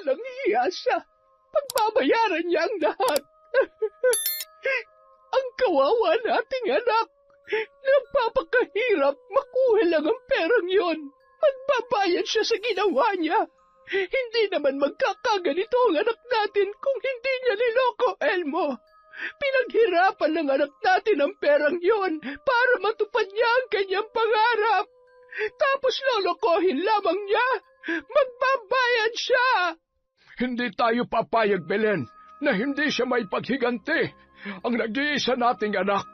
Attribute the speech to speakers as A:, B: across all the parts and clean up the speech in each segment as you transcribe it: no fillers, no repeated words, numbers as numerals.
A: Walang hiya siya. Pagbabayaran niya ang lahat. Ang kawawa nating anak. Nagpapakahirap makuha lang ang perang yon. Magbabayad siya sa ginawa niya. Hindi naman magkakaganito ang anak natin kung hindi niya niloko, Elmo. Pinaghirapan ng anak natin ang perang yon para matupad niya ang kanyang pangarap. Tapos lolokohin lamang niya. Magbabayad siya.
B: Hindi tayo papayag, Belen, na hindi siya may paghiganti. Ang nag-iisa nating anak.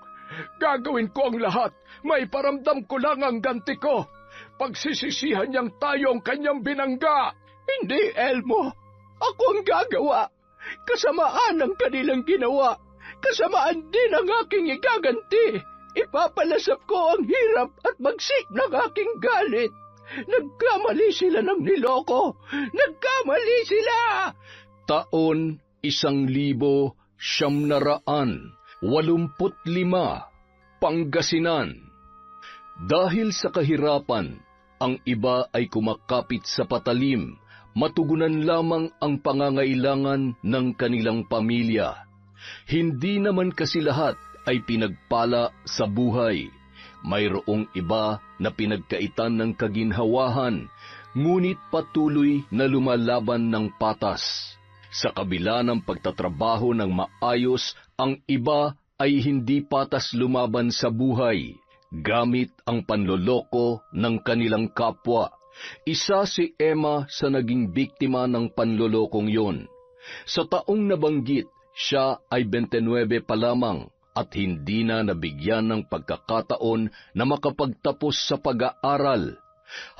B: Gagawin ko ang lahat. May paramdam ko lang ang ganti ko. Pagsisisihan niyang tayo ang kanyang binangga.
A: Hindi, Elmo. Ako ang gagawa. Kasamaan ang kanilang ginawa. Kasamaan din ang aking igaganti. Ipapalasap ko ang hirap at bagsik ng aking galit. Nagkamali sila ng niloko. Nagkamali sila!
C: Taon 1985, Pangasinan. Dahil sa kahirapan, ang iba ay kumakapit sa patalim, matugunan lamang ang pangangailangan ng kanilang pamilya. Hindi naman kasi lahat ay pinagpala sa buhay. Mayroong iba na pinagkaitan ng kaginhawahan, ngunit patuloy na lumalaban ng patas. Sa kabila ng pagtatrabaho ng maayos, ang iba ay hindi patas lumaban sa buhay, gamit ang panloloko ng kanilang kapwa. Isa si Emma sa naging biktima ng panlolokong yon. Sa taong nabanggit, siya ay 29 pa lamang at hindi na nabigyan ng pagkakataon na makapagtapos sa pag-aaral.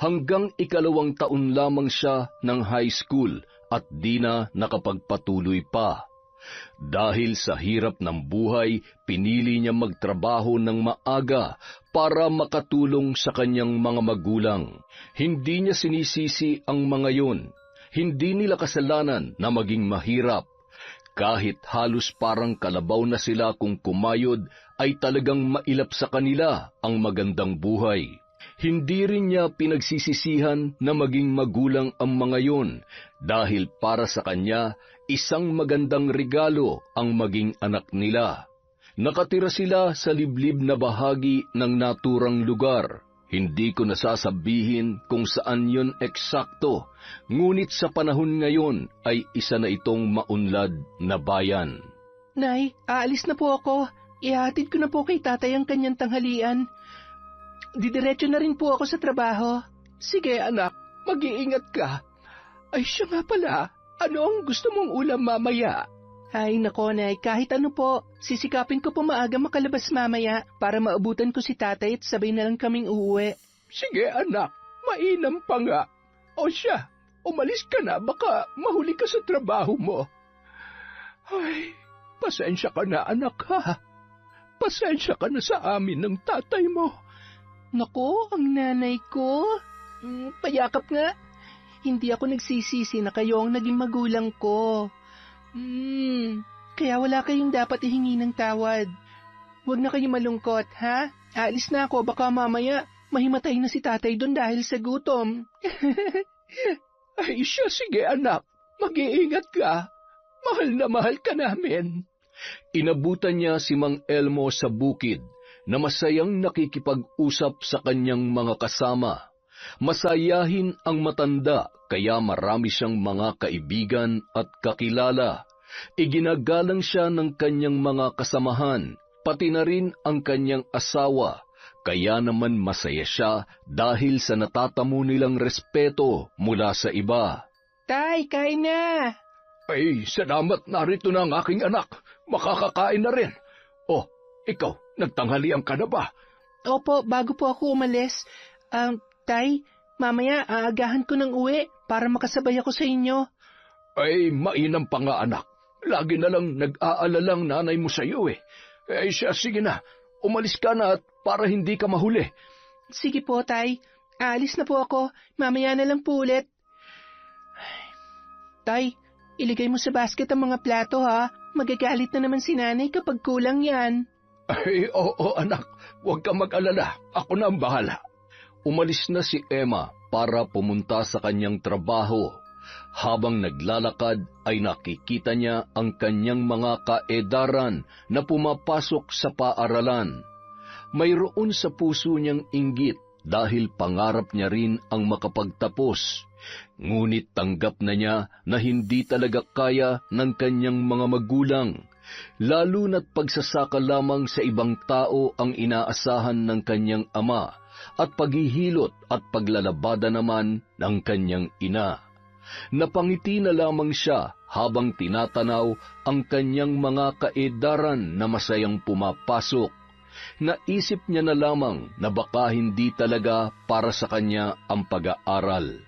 C: Hanggang 2 taon lamang siya ng high school at di na nakapagpatuloy pa. Dahil sa hirap ng buhay, pinili niya magtrabaho ng maaga para makatulong sa kanyang mga magulang. Hindi niya sinisisi ang mga yon. Hindi nila kasalanan na maging mahirap. Kahit halos parang kalabaw na sila kung kumayod, ay talagang mailap sa kanila ang magandang buhay. Hindi rin niya pinagsisisihan na maging magulang ang mga yon dahil para sa kanya, isang magandang regalo ang maging anak nila. Nakatira sila sa liblib na bahagi ng naturang lugar. Hindi ko nasasabihin kung saan yon eksakto, ngunit sa panahon ngayon ay isa na itong maunlad na bayan.
A: Nay, aalis na po ako. Ihatid ko na po kay tatay ang kanyang tanghalian. Didiretso na rin po ako sa trabaho. Sige anak, mag-iingat ka. Ay siya nga pala, ano ang gusto mong ulam mamaya? Ay nako Nay, kahit ano po, sisikapin ko po maaga makalabas mamaya para maabutan ko si tatay at sabay na lang kaming uuwi. Sige anak, mainam pa nga. O siya, umalis ka na, baka mahuli ka sa trabaho mo. Ay, pasensya ka na anak ha. Pasensya ka na sa amin ng tatay mo. Nako, ang nanay ko. Payakap nga. Hindi ako nagsisisi na kayo ang naging magulang ko. Kaya wala kayong dapat ihingi ng tawad. Huwag na kayong malungkot, ha? Aalis na ako, baka mamaya mahimatay na si tatay doon dahil sa gutom. Ay siya, sige anak. Mag-iingat ka. Mahal na mahal ka namin.
C: Inabutan niya si Mang Elmo sa bukid na masayang nakikipag-usap sa kanyang mga kasama. Masayahin ang matanda kaya marami siyang mga kaibigan at kakilala. Iginagalang siya ng kanyang mga kasamahan, pati na rin ang kanyang asawa. Kaya naman masaya siya dahil sa natatamo nilang respeto mula sa iba.
A: Tay, kain na!
B: Ay, salamat, narito na ang aking anak. Makakakain na rin. Oh, ikaw, nagtanghalian ka na ba?
A: Opo, bago po ako umalis. Tay, mamaya aagahan ko ng uwi para makasabay ako sa inyo.
B: Ay, mainam pa nga anak. Lagi na lang nag-aalalang nanay mo sa iyo eh. Ay siya, sige na. Umalis ka na at para hindi ka mahuli.
A: Sige po, Tay. Aalis na po ako. Mamaya na lang po ulit. Tay, iligay mo sa basket ang mga plato ha. Magagalit na naman si nanay kapag kulang yan.
B: Ay, oo anak. Huwag kang mag-alala. Ako na ang bahala.
C: Umalis na si Emma para pumunta sa kanyang trabaho. Habang naglalakad ay nakikita niya ang kanyang mga kaedaran na pumapasok sa paaralan. Mayroon sa puso niyang inggit dahil pangarap niya rin ang makapagtapos. Ngunit tanggap na niya na hindi talaga kaya ng kanyang mga magulang, lalo na't pagsasaka lamang sa ibang tao ang inaasahan ng kanyang ama at paghihilot at paglalabada naman ng kanyang ina. Napangiti na lamang siya habang tinatanaw ang kanyang mga kaedaran na masayang pumapasok. Naisip niya na lamang na baka hindi talaga para sa kanya ang pag-aaral.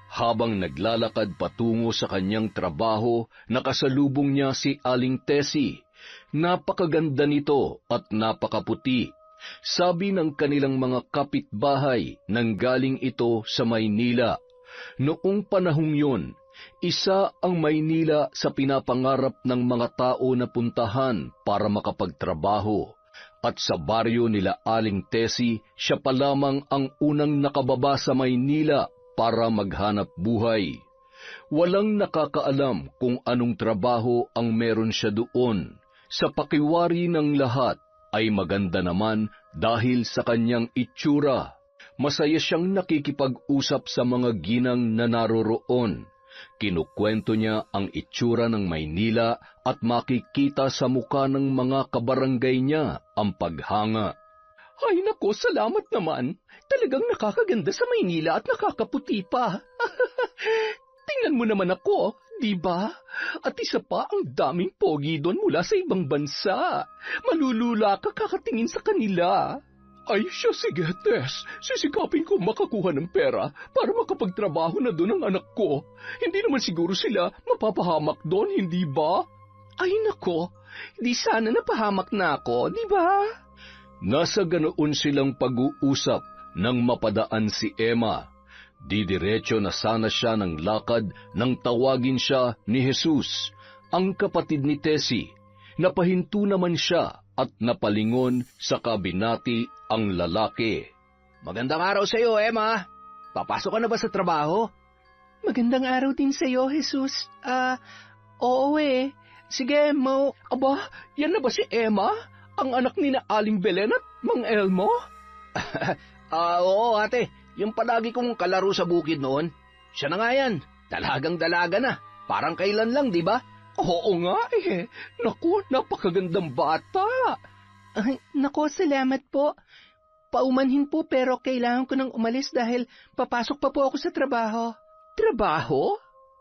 C: Habang naglalakad patungo sa kanyang trabaho, nakasalubong niya si Aling Tessie. Napakaganda nito at napakaputi. Sabi ng kanilang mga kapitbahay, nanggaling ito sa Maynila. Noong panahong yun, isa ang Maynila sa pinapangarap ng mga tao na puntahan para makapagtrabaho. At sa baryo nila Aling Tessie, siya pa lamang ang unang nakababa sa Maynila para maghanap buhay. Walang nakakaalam kung anong trabaho ang meron siya doon. Sa pakiwari ng lahat ay maganda naman dahil sa kanyang itsura. Masaya siyang nakikipag-usap sa mga ginang na naroroon. Kinukwento niya ang itsura ng Maynila at makikita sa muka ng mga kabarangay niya ang paghanga.
A: Ay nako, salamat naman. Talagang nakakaganda sa Maynila at nakakaputi pa. Tingnan mo naman ako, di ba? At isa pa, ang daming pogi doon mula sa ibang bansa. Malulula ka kakatingin sa kanila. Ay siya, sige, Tess. Sisikapin ko makakuha ng pera para makapagtrabaho na doon ang anak ko. Hindi naman siguro sila mapapahamak doon, hindi ba? Ay nako, di sana napahamak na ako, di ba?
C: Nasa ganoon silang pag-uusap nang mapadaan si Emma. Didiretso na sana siya ng lakad nang tawagin siya ni Jesus, ang kapatid ni Tessie. Napahinto naman siya at napalingon sa kabinati ang lalaki.
A: Magandang araw sa iyo, Emma. Papasok ka na ba sa trabaho? Magandang araw din sa iyo, Jesus. Oo eh. Sige, Mo. Aba, yan na ba si Emma? Ang anak ni na Aling Belen at Mang Elmo? Oo, ate. Yung palagi kong kalaro sa bukid noon. Siya na nga yan. Dalagang-dalaga na. Parang kailan lang, di ba? Oo nga eh. Naku, napakagandang bata. Ay, naku, salamat po. Paumanhin po pero kailangan ko nang umalis dahil papasok pa po ako sa trabaho. Trabaho?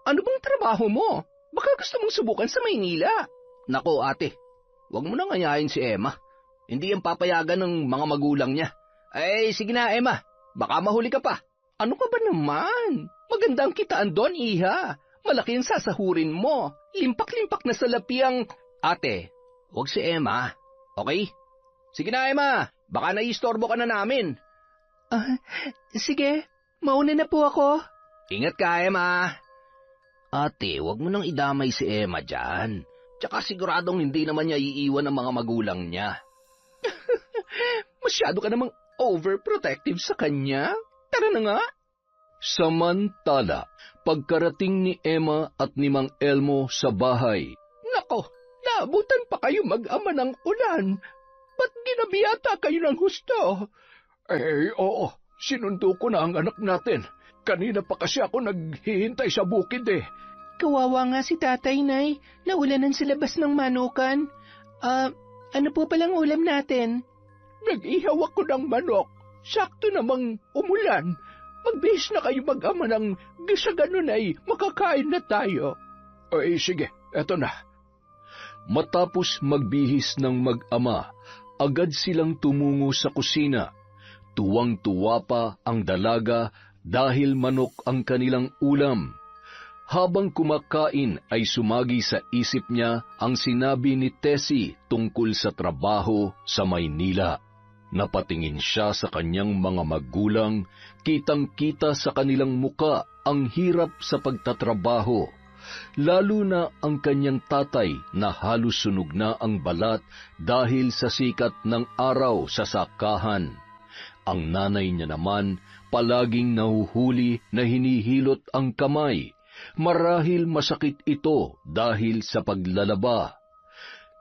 A: Ano bang trabaho mo? Baka gusto mong subukan sa Maynila. Naku, ate. Huwag mo nang anyayin si Emma. Hindi yan papayagan ng mga magulang niya. Ay, sige na, Emma. Baka mahuli ka pa. Ano ka ba naman? Magandang kitaan doon, iha. Malaki ang sasahurin mo. Limpak-limpak na salapi ang... Ate, huwag si Emma. Okay? Sige na, Emma. Baka naiistorbo ka na namin. Sige. Mauna na po ako. Ingat ka, Emma. Ate, huwag mo nang idamay si Emma dyan. Tsaka siguradong hindi naman niya iiwan ang mga magulang niya. Masyado ka namang overprotective sa kanya. Tara na nga.
C: Samantala, pagkarating ni Emma at ni Mang Elmo sa bahay.
A: Nako, naabutan pa kayo mag-ama ng ulan. Ba't ginabiyata kayo ng husto?
B: Oo. Sinundo ko na ang anak natin. Kanina pa kasi ako naghihintay sa bukid eh.
A: Kawawa nga si tatay, Nay. Naulanan sa labas ng manukan. Ano po palang ulam natin?
B: Nag-ihaw ako ng manok. Sakto namang umulan. Magbihis na kayo mag-ama ng sa ganun ay makakain na tayo. Ay sige, eto na.
C: Matapos magbihis ng mag-ama, agad silang tumungo sa kusina. Tuwang-tuwa pa ang dalaga dahil manok ang kanilang ulam. Habang kumakain ay sumagi sa isip niya ang sinabi ni Tessie tungkol sa trabaho sa Maynila. Napatingin siya sa kanyang mga magulang, kitang-kita sa kanilang muka ang hirap sa pagtatrabaho. Lalo na ang kanyang tatay na halos sunog na ang balat dahil sa sikat ng araw sa sakahan. Ang nanay niya naman palaging nahuhuli na hinihilot ang kamay Marahil masakit ito dahil sa paglalaba.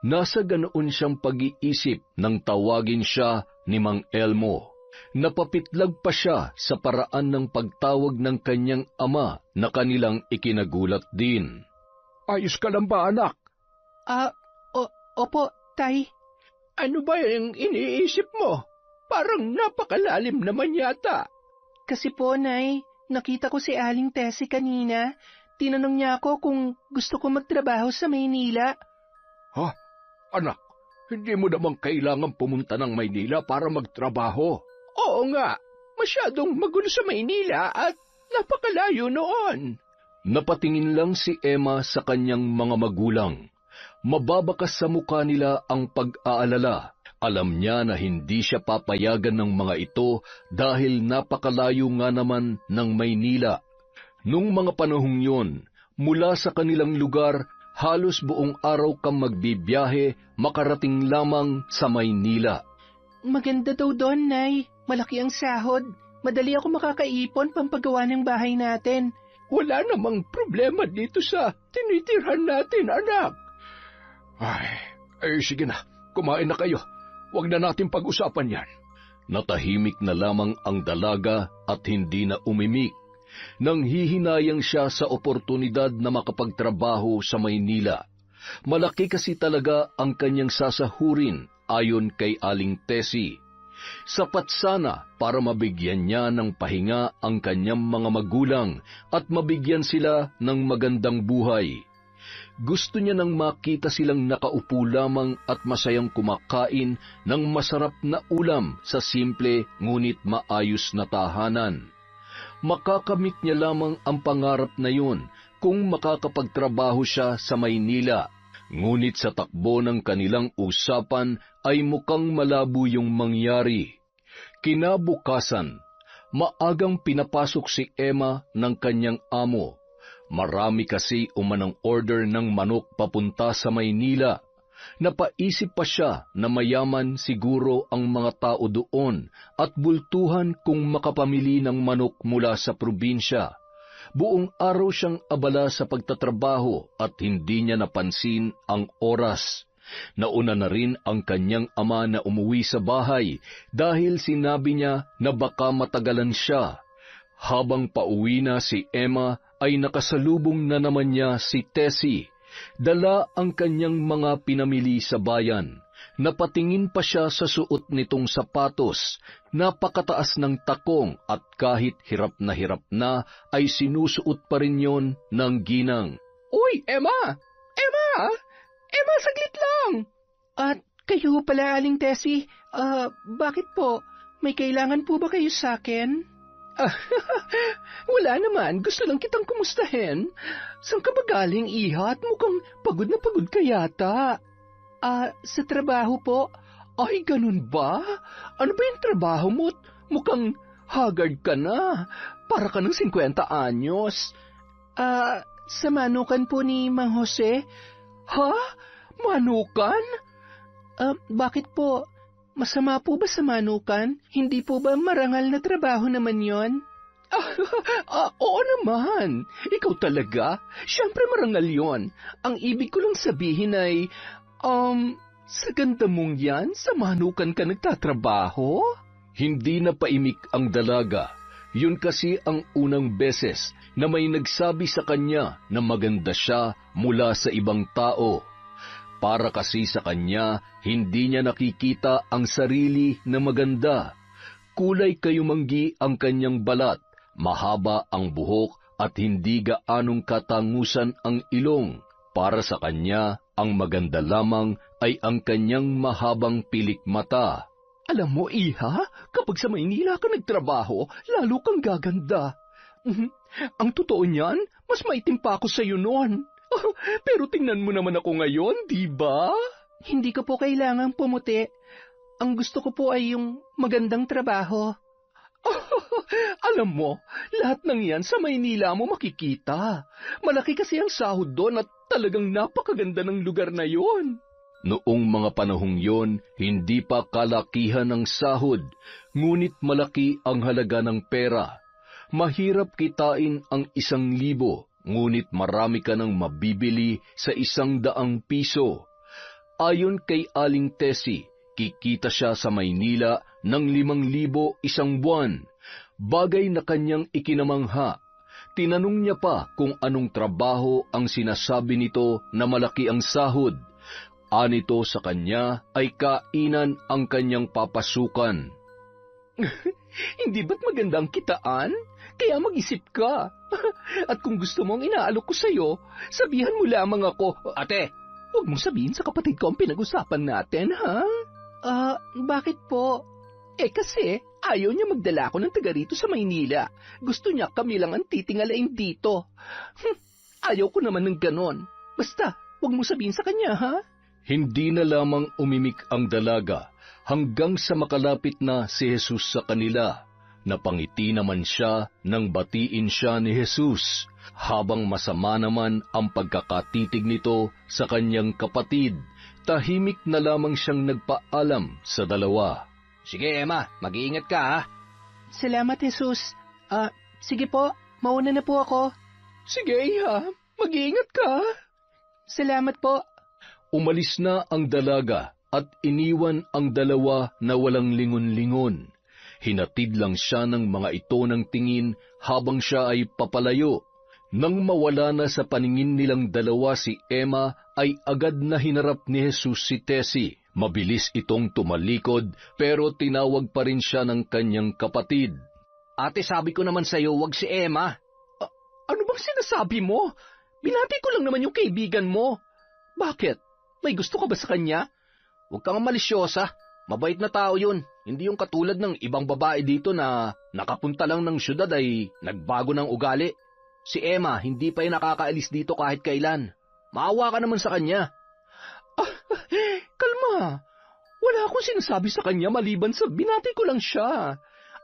C: Nasa ganoon siyang pag-iisip nang tawagin siya ni Mang Elmo. Napapitlag pa siya sa paraan ng pagtawag ng kanyang ama na kanilang ikinagulat din.
B: Ayos ka lang ba, anak?
A: Opo, Tay.
B: Ano ba yung iniisip mo? Parang napakalalim naman yata.
A: Kasi po, Nay, nakita ko si Aling Tessie kanina. Tinanong niya ako kung gusto ko magtrabaho sa Maynila.
B: Ha? Anak, hindi mo naman kailangan pumunta ng Maynila para magtrabaho. Oo nga, masyadong magulo sa Maynila at napakalayo noon.
C: Napatingin lang si Emma sa kanyang mga magulang. Mababakas sa mukha nila ang pag-aalala. Alam niya na hindi siya papayagan ng mga ito dahil napakalayo nga naman ng Maynila. Nung mga panahong yun, mula sa kanilang lugar, halos buong araw kang magbibiyahe, makarating lamang sa Maynila.
A: Maganda daw doon, Nay. Malaki ang sahod. Madali ako makakaipon pampagawa ng bahay natin.
B: Wala namang problema dito sa tinitirhan natin, anak. Ay, sige na. Kumain na kayo. Huwag na natin pag-usapan yan.
C: Natahimik na lamang ang dalaga at hindi na umimik. Nanghihinayang siya sa oportunidad na makapagtrabaho sa Maynila. Malaki kasi talaga ang kanyang sasahurin ayon kay Aling Tessie. Sapat sana para mabigyan niya ng pahinga ang kanyang mga magulang at mabigyan sila ng magandang buhay. Gusto niya nang makita silang nakaupo lamang at masayang kumakain ng masarap na ulam sa simple ngunit maayos na tahanan. Makakamit niya lamang ang pangarap na yun kung makakapagtrabaho siya sa Maynila. Ngunit sa takbo ng kanilang usapan ay mukhang malabo yung mangyari. Kinabukasan, maagang pinapasok si Emma ng kanyang amo. Marami kasi umanang order ng manok papunta sa Maynila. Napaisip pa siya na mayaman siguro ang mga tao doon at bultuhan kung makapamili ng manok mula sa probinsya. Buong araw siyang abala sa pagtatrabaho at hindi niya napansin ang oras. Nauna na rin ang kanyang ama na umuwi sa bahay dahil sinabi niya na baka matagalan siya. Habang pauwi na si Emma ay nakasalubong na naman niya si Tessie. Dala ang kanyang mga pinamili sa bayan. Napatingin pa siya sa suot nitong sapatos. Napakataas ng takong at kahit hirap na ay sinusuot pa rin yon ng ginang.
B: Uy, Emma! Emma! Emma, saglit lang!
A: At kayo pala, Aling Tessie. Bakit po? May kailangan po ba kayo sa akin?
B: Wala naman. Gusto lang kitang kumustahin. Saan ka ba galing, iha? At mukhang pagod na pagod ka yata.
A: Sa trabaho po.
B: Ay, ganun ba? Ano ba yung trabaho mo? Mukhang haggard ka na. Para ka ng 50 anyos.
A: Sa manukan po ni Mang Jose.
B: Ha? Manukan?
A: Bakit po? Masama po ba sa manukan? Hindi po ba marangal na trabaho naman yon?
B: Oo naman. Ikaw talaga. Siyempre marangal yon. Ang ibig ko lang sabihin ay, sa ganda mong yan, sa manukan ka nagtatrabaho?
C: Hindi na paimik ang dalaga. Yun kasi ang unang beses na may nagsabi sa kanya na maganda siya mula sa ibang tao. Para kasi sa kanya, hindi niya nakikita ang sarili na maganda. Kulay kayumanggi ang kanyang balat, mahaba ang buhok at hindi gaanong katangusan ang ilong. Para sa kanya, ang maganda lamang ay ang kanyang mahabang pilik mata.
B: Alam mo, iha, kapag sa Maynila ka nagtrabaho, lalo kang gaganda. Ang totoo niyan, mas maitim pa ako sa'yo noon. Pero tingnan mo naman ako ngayon, di ba?
A: Hindi ko po kailangang pumuti. Ang gusto ko po ay yung magandang trabaho.
B: Alam mo, lahat ng yan sa Maynila mo makikita. Malaki kasi ang sahod doon at talagang napakaganda ng lugar na yon.
C: Noong mga panahong yon, hindi pa kalakihan ang sahod, ngunit malaki ang halaga ng pera. Mahirap kitain ang 1,000, ngunit marami ka nang mabibili sa 100 piso. Ayon kay Aling Tessie, kikita siya sa Maynila ng 5,000 isang buwan, bagay na kanyang ikinamangha. Tinanong niya pa kung anong trabaho ang sinasabi nito na malaki ang sahod. Anito sa kanya ay kainan ang kanyang papasukan.
A: Hindi ba't magandang kitaan? Kaya mag-isip ka. At kung gusto mong inaalok ko sa'yo, sabihan mo lamang ako.
B: Ate!
A: Huwag mong sabihin sa kapatid ko ang pinag-usapan natin, ha? Bakit po? Kasi ayaw niya magdala ako ng taga rito sa Maynila. Gusto niya kami lang ang titingalain dito. Ayaw ko naman ng ganon. Basta, huwag mong sabihin sa kanya, ha?
C: Hindi na lamang umimik ang dalaga hanggang sa makalapit na si Jesus sa kanila. Napangiti naman siya nang batiin siya ni Jesus, habang masama naman ang pagkakatitig nito sa kanyang kapatid. Tahimik na lamang siyang nagpaalam sa dalawa.
B: Sige, Emma, mag-iingat ka, ha?
A: Salamat, Jesus. Sige po, mauna na po ako. Sige, Iha, mag-iingat ka. Salamat po.
C: Umalis na ang dalaga at iniwan ang dalawa na walang lingon-lingon. Hinatid lang siya ng mga ito ng tingin habang siya ay papalayo. Nang mawala na sa paningin nilang dalawa si Emma, ay agad na hinarap ni Jesus si Tessie. Mabilis itong tumalikod pero tinawag pa rin siya ng kanyang kapatid.
B: Ate, sabi ko naman sa'yo, wag si Emma.
A: Ano bang sinasabi mo? Binati ko lang naman yung kaibigan mo. Bakit? May gusto ka ba sa kanya?
B: Huwag kang malisyosa. Mabait na tao yun. Hindi yung katulad ng ibang babae dito na nakapunta lang ng syudad ay nagbago ng ugali. Si Emma, hindi pa yung nakakaalis dito kahit kailan. Maawa ka naman sa kanya.
A: Kalma. Wala akong sinasabi sa kanya maliban sa binati ko lang siya.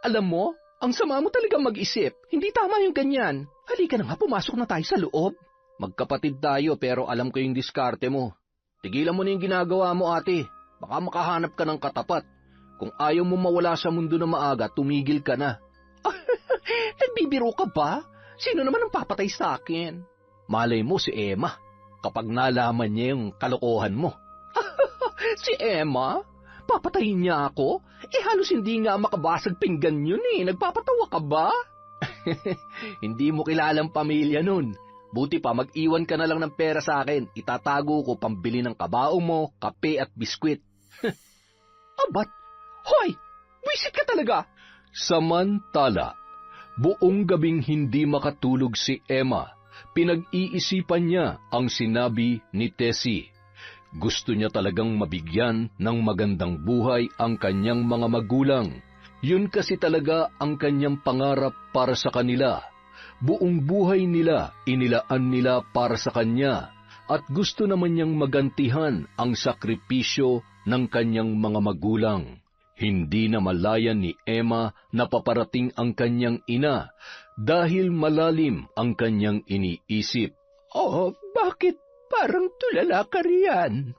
A: Alam mo, ang sama mo talagang mag-isip. Hindi tama yung ganyan. Halika na nga, pumasok na tayo sa loob.
B: Magkapatid tayo pero alam ko yung diskarte mo. Tigilan mo na yung ginagawa mo, ate. Baka makahanap ka ng katapat. Kung ayaw mo mawala sa mundo na maaga, tumigil ka na.
A: Nagbibiro ka ba? Sino naman ang papatay sa akin?
B: Malay mo si Emma, kapag nalaman niya yung kalokohan mo.
A: Si Emma? Papatayin niya ako? Halos hindi nga makabasag pinggan yun eh. Nagpapatawa ka ba?
B: Hindi mo kilalang pamilya nun. Buti pa, mag-iwan ka na lang ng pera sa akin. Itatago ko pambili ng kabao mo, kape at biskwit.
A: Abat? Hoy! Wisit ka talaga!
C: Samantala, buong gabing hindi makatulog si Emma. Pinag-iisipan niya ang sinabi ni Tessie. Gusto niya talagang mabigyan ng magandang buhay ang kanyang mga magulang. Yun kasi talaga ang kanyang pangarap para sa kanila. Buong buhay nila inilaan nila para sa kanya at gusto naman niyang magantihan ang sakripisyo ng kanyang mga magulang. Hindi na malayan ni Emma na paparating ang kanyang ina dahil malalim ang kanyang iniisip.
A: Oh, bakit parang tulala ka riyan?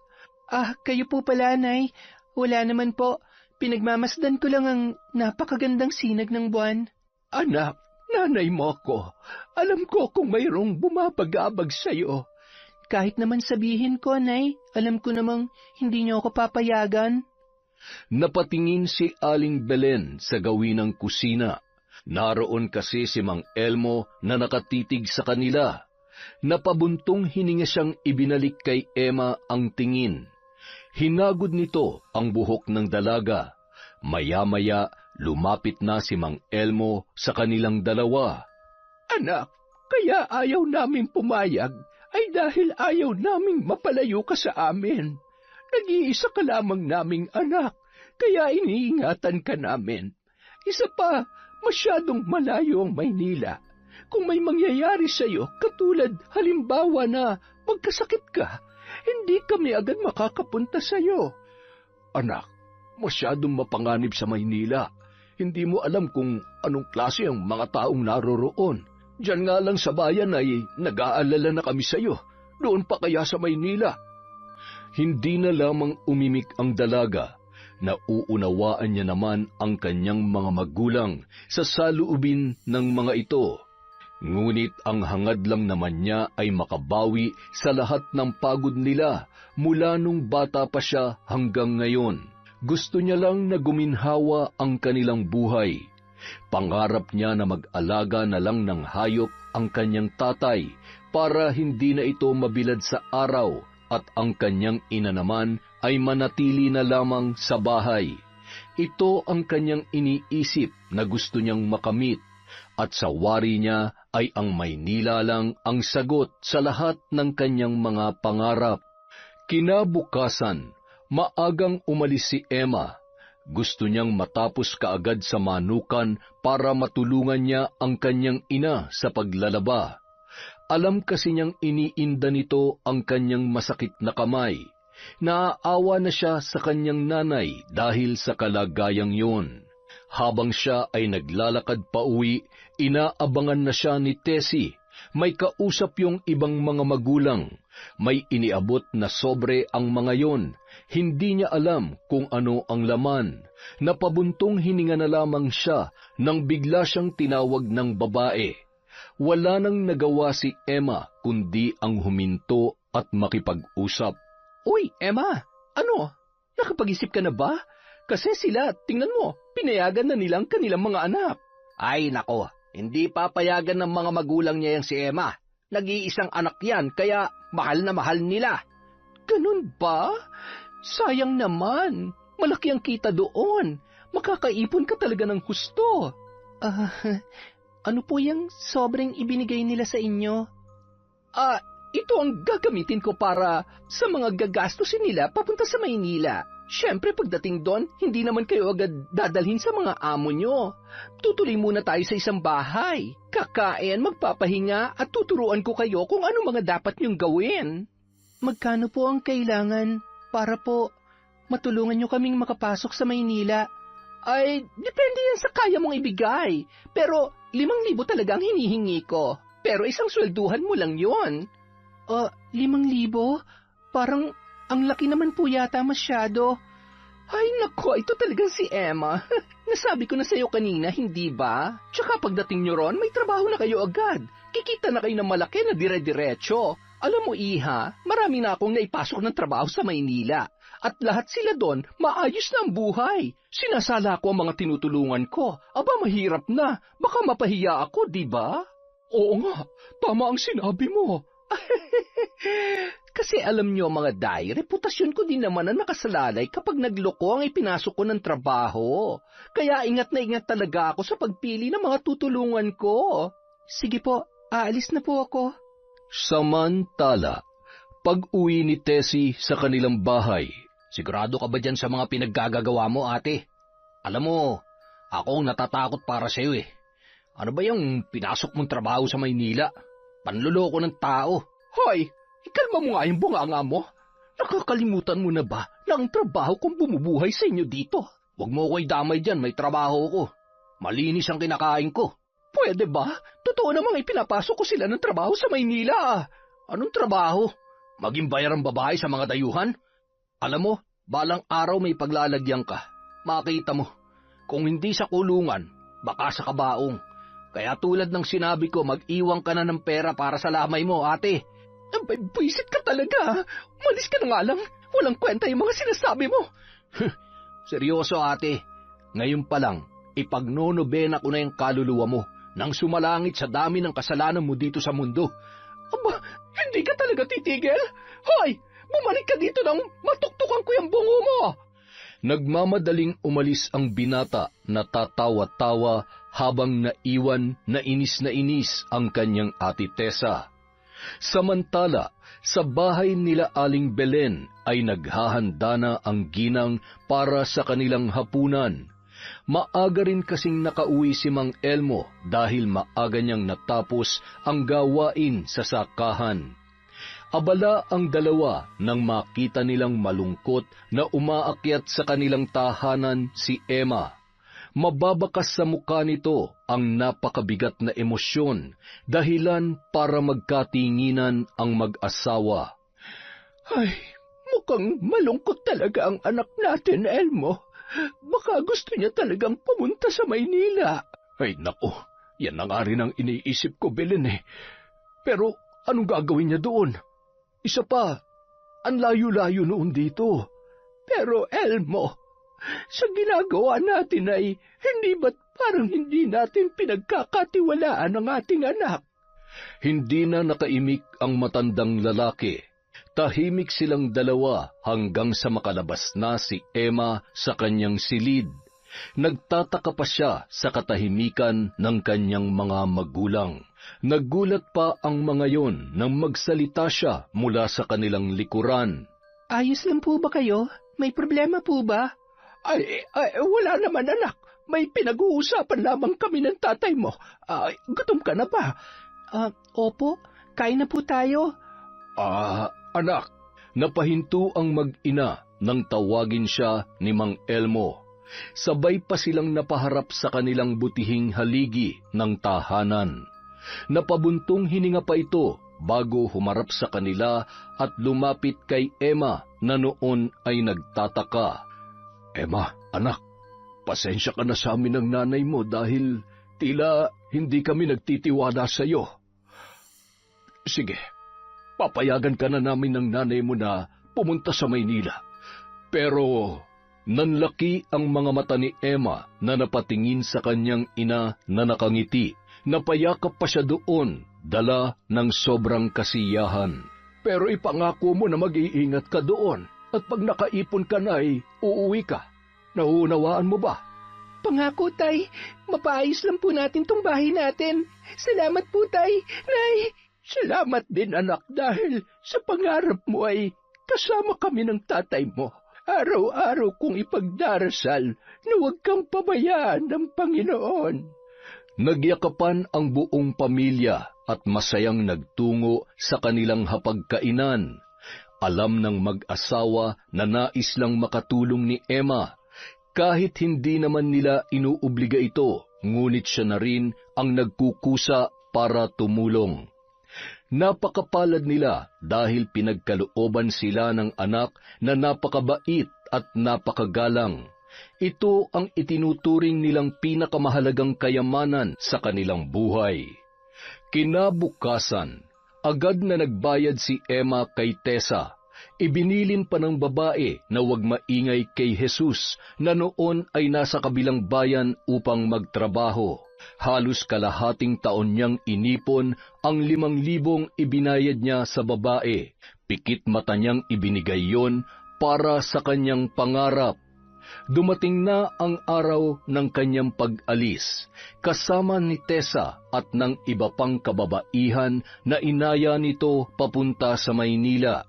A: Kayo po pala, Nay. Wala naman po. Pinagmamasdan ko lang ang napakagandang sinag ng buwan. Anak, nanay mo ko. Alam ko kung mayroong bumabagabag sa'yo. Kahit naman sabihin ko, Nay, alam ko namang hindi niyo ako papayagan.
C: Napatingin si Aling Belen sa gawin ng kusina. Naroon kasi si Mang Elmo na nakatitig sa kanila. Napabuntong hininga siyang ibinalik kay Emma ang tingin. Hinagod nito ang buhok ng dalaga. Maya-maya, lumapit na si Mang Elmo sa kanilang dalawa.
A: Anak, kaya ayaw namin pumayag ay dahil ayaw naming mapalayo ka sa amin. Nag-iisa ka lamang naming anak, kaya iniingatan ka namin. Isa pa, masyadong malayo ang Maynila. Kung may mangyayari sa'yo, katulad halimbawa na magkasakit ka, hindi kami agad makakapunta sa'yo.
B: Anak, masyadong mapanganib sa Maynila. Hindi mo alam kung anong klase ang mga taong naroroon. Diyan nga lang sa bayan ay nag-aalala na kami sa'yo. Doon pa kaya sa Maynila?
C: Hindi na lamang umimik ang dalaga. Nauunawaan niya naman ang kanyang mga magulang sa saloobin ng mga ito. Ngunit ang hangad lang naman niya ay makabawi sa lahat ng pagod nila mula nung bata pa siya hanggang ngayon. Gusto niya lang na guminhawa ang kanilang buhay. Pangarap niya na mag-alaga na lang ng hayop ang kanyang tatay para hindi na ito mabilad sa araw at ang kanyang ina naman ay manatili na lamang sa bahay. Ito ang kanyang iniisip na gusto niyang makamit. At sa wari niya ay ang Maynila lang ang sagot sa lahat ng kanyang mga pangarap. Kinabukasan, maagang umalis si Emma. Gusto niyang matapos kaagad sa manukan para matulungan niya ang kanyang ina sa paglalaba. Alam kasi niyang iniinda nito ang kanyang masakit na kamay. Naaawa na siya sa kanyang nanay dahil sa kalagayang yun. Habang siya ay naglalakad pa uwi, inaabangan na siya ni Tessie. May kausap yung ibang mga magulang. May iniabot na sobre ang mga yon. Hindi niya alam kung ano ang laman. Napabuntong hininga na lamang siya nang bigla siyang tinawag ng babae. Wala nang nagawa si Emma kundi ang huminto at makipag-usap.
A: Uy, Emma! Ano? Nakapag-isip ka na ba? Kasi sila, tingnan mo, pinayagan na nilang kanilang mga anak.
D: Ay nako, hindi papayagan ng mga magulang niya yang si Emma. Nag-iisang anak yan, kaya mahal na mahal nila.
A: Ganun ba? Sayang naman. Malaki ang kita doon. Makakaipon ka talaga ng husto. Ano po yung sobrang ibinigay nila sa inyo? Ito ang gagamitin ko para sa mga gagastusin nila papunta sa Maynila. Siyempre, pagdating doon, hindi naman kayo agad dadalhin sa mga amo nyo. Tutuloy muna tayo sa isang bahay. Kakain, magpapahinga, at tuturuan ko kayo kung ano mga dapat nyong gawin. Magkano po ang kailangan para po matulungan nyo kaming makapasok sa Maynila? Ay, depende yan sa kaya mong ibigay. Pero 5,000 talaga ang hinihingi ko. Pero isang swelduhan mo lang yon. 5,000? Parang ang laki naman po yata masyado. Ay nako, ito talagang si Emma. Nasabi ko na sa'yo kanina, hindi ba? Tsaka pagdating nyo ron, may trabaho na kayo agad. Kikita na kayo ng malaki na dire-diretso. Alam mo, Iha, marami na akong naipasok ng trabaho sa Maynila. At lahat sila doon, maayos na ang buhay. Sinasala ko ang mga tinutulungan ko. Aba, mahirap na. Baka mapahiya ako, di ba? Oo nga, tama ang sinabi mo. Kasi alam nyo mga day, reputasyon ko din naman na nakasalalay kapag nagloko ang ipinasok ko ng trabaho. Kaya ingat na ingat talaga ako sa pagpili ng mga tutulungan ko. Sige po, aalis na po ako.
C: Samantala, pag-uwi ni Tessie sa kanilang bahay.
D: Sigurado ka ba dyan sa mga pinaggagawa mo, ate? Alam mo, ako ang natatakot para sa'yo eh. Ano ba yung pinasok mong trabaho sa Maynila? Panluloko ng tao.
A: Hoy, ikalma mo nga yung bunganga mo. Nakakalimutan mo na ba na ang trabaho kong bumubuhay sa inyo dito?
D: Huwag mo ko'y damay dyan, may trabaho ko. Malinis ang kinakain ko.
A: Pwede ba? Totoo namang ipinapasok ko sila ng trabaho sa Maynila.
D: Anong trabaho? Maging bayar ang babae sa mga dayuhan? Alam mo, balang araw may paglalagyan ka. Makita mo, kung hindi sa kulungan, baka sa kabaong. Kaya tulad ng sinabi ko, mag-iwang ka na ng pera para sa lamay mo, ate.
A: Buisit ka talaga. Malis ka na nga lang. Walang kwenta yung mga sinasabi mo.
D: Seryoso, ate. Ngayon pa lang, ipagnonobena ko na yung kaluluwa mo nang sumalangit sa dami ng kasalanan mo dito sa mundo.
A: Aba, hindi ka talaga titigil? Hoy, bumalik ka dito nang matuktukan ko yung bungo mo.
C: Nagmamadaling umalis ang binata na tatawa-tawa habang naiwan na inis ang kanyang ate Tessa. Samantala, sa bahay nila Aling Belen ay naghahanda na ang ginang para sa kanilang hapunan. Maaga rin kasing nakauwi si Mang Elmo dahil maaga niyang natapos ang gawain sa sakahan. Abala ang dalawa nang makita nilang malungkot na umaakyat sa kanilang tahanan si Emma. Mababakas sa mukha nito ang napakabigat na emosyon, dahilan para magkatinginan ang mag-asawa.
A: Ay, mukhang malungkot talaga ang anak natin, Elmo. Baka gusto niya talagang pumunta sa Maynila.
C: Ay nako,
B: Yan na nga rin ang iniisip ko, Belen eh. Pero anong gagawin niya doon? Isa pa, ang layo-layo noon dito.
A: Pero Elmo, sa ginagawa natin ay hindi ba't parang hindi natin pinagkakatiwalaan ang ating anak?
C: Hindi na nakaimik ang matandang lalaki. Tahimik silang dalawa hanggang sa makalabas na si Emma sa kanyang silid. Nagtataka pa siya sa katahimikan ng kanyang mga magulang. Naggulat pa ang mga yon nang magsalita siya mula sa kanilang likuran.
A: Ayos lang po ba kayo? May problema po ba? Ay, wala naman anak. May pinag-uusapan lamang kami ng tatay mo. Gutom ka na ba? Opo, kain na po tayo.
B: Anak.
C: Napahinto ang mag-ina nang tawagin siya ni Mang Elmo. Sabay pa silang napaharap sa kanilang butihing haligi ng tahanan. Napabuntong hininga pa ito bago humarap sa kanila at lumapit kay Emma na noon ay nagtataka.
B: Emma, anak, pasensya ka na sa amin ng nanay mo dahil tila hindi kami nagtitiwala sa iyo. Sige, papayagan ka na namin ng nanay mo na pumunta sa Maynila. Pero
C: nanlaki ang mga mata ni Emma na napatingin sa kanyang ina na nakangiti. Napayakap pa siya doon, dala ng sobrang kasiyahan.
B: Pero ipangako mo na mag-iingat ka doon at pag nakaipon ka na ay uuwi ka. Nauunawaan mo ba?
A: Pangako, Tay. Mapaayos lang po natin tong bahay natin. Salamat po, Tay. Nay, salamat din, anak, dahil sa pangarap mo ay kasama kami ng tatay mo. Araw-araw kong ipagdarasal na huwag kang pabayaan ng Panginoon.
C: Nagyakapan ang buong pamilya at masayang nagtungo sa kanilang hapagkainan. Alam ng mag-asawa na nais lang makatulong ni Emma. Kahit hindi naman nila inuobliga ito, ngunit siya na rin ang nagkukusa para tumulong. Napakapalad nila dahil pinagkalooban sila ng anak na napakabait at napakagalang. Ito ang itinuturing nilang pinakamahalagang kayamanan sa kanilang buhay. Kinabukasan, agad na nagbayad si Emma kay Tessa. Ibinilin pa ng babae na huwag maingay kay Jesus na noon ay nasa kabilang bayan upang magtrabaho. Halos kalahating taon niyang inipon ang 5,000 ibinayad niya sa babae. Pikit mata niyang ibinigay yon para sa kanyang pangarap. Dumating na ang araw ng kanyang pag-alis, kasama ni Tessa at ng iba pang kababaihan na inaya nito papunta sa Maynila.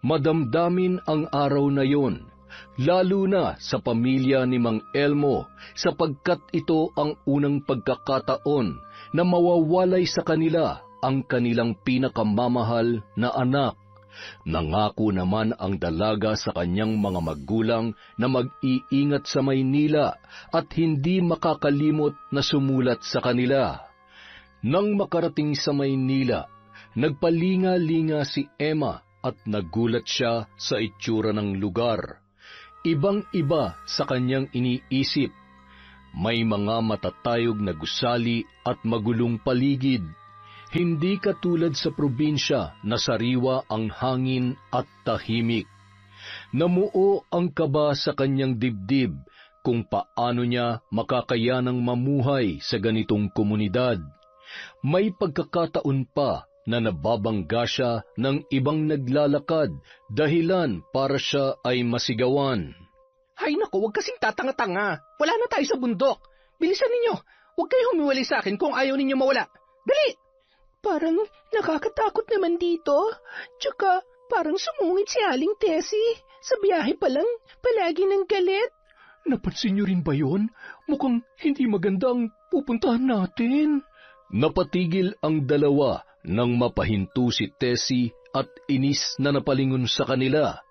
C: Madamdamin ang araw na yon, lalo na sa pamilya ni Mang Elmo sapagkat ito ang unang pagkakataon na mawawalay sa kanila ang kanilang pinakamamahal na anak. Nangako naman ang dalaga sa kanyang mga magulang na mag-iingat sa Maynila at hindi makakalimot na sumulat sa kanila. Nang makarating sa Maynila, nagpalinga-linga si Emma at nagulat siya sa itsura ng lugar. Ibang-iba sa kanyang iniisip. May mga matatayog na gusali at magulong paligid. Hindi katulad sa probinsya na sariwa ang hangin at tahimik. Namuo ang kaba sa kanyang dibdib kung paano niya makakayanang mamuhay sa ganitong komunidad. May pagkakataon pa na nababangga siya ng ibang naglalakad dahilan para siya ay masigawan.
A: Hay naku, huwag kasing tatanga-tanga. Wala na tayo sa bundok. Bilisan ninyo. Huwag kayo humiwalay sa akin kung ayaw ninyo mawala. Dali! Parang nakakatakot naman dito. Tsaka parang sumungit si Aling Tessie. Sa biyahe pa lang, palagi ng galit.
B: Napansin niyo rin ba yun? Mukhang hindi magandang pupuntahan natin.
C: Napatigil ang dalawa nang mapahinto si Tessie at inis na napalingon sa kanila.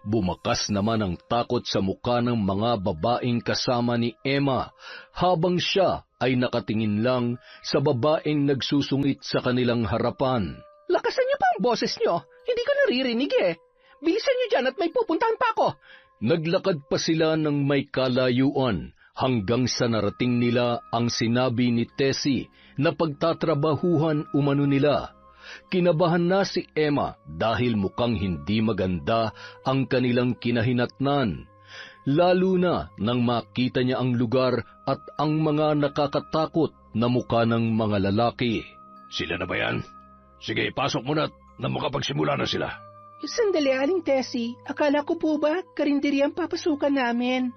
C: Bumakas naman ang takot sa mukha ng mga babaeng kasama ni Emma habang siya ay nakatingin lang sa babaeng nagsusungit sa kanilang harapan.
A: Lakasan niyo pa ang boses niyo. Hindi ko naririnig eh. Bilisan niyo dyan at may pupuntahan pa ako.
C: Naglakad pa sila ng may kalayuan hanggang sa narating nila ang sinabi ni Tessie na pagtatrabahuhan umano nila. Kinabahan na si Emma dahil mukhang hindi maganda ang kanilang kinahinatnan, lalo na nang makita niya ang lugar at ang mga nakakatakot na mukha ng mga lalaki.
B: Sila na ba yan? Sige, pasok mo na makapagsimula na sila.
A: Sandali, Aling Tessie. Akala ko po ba karinderya ang papasukan namin?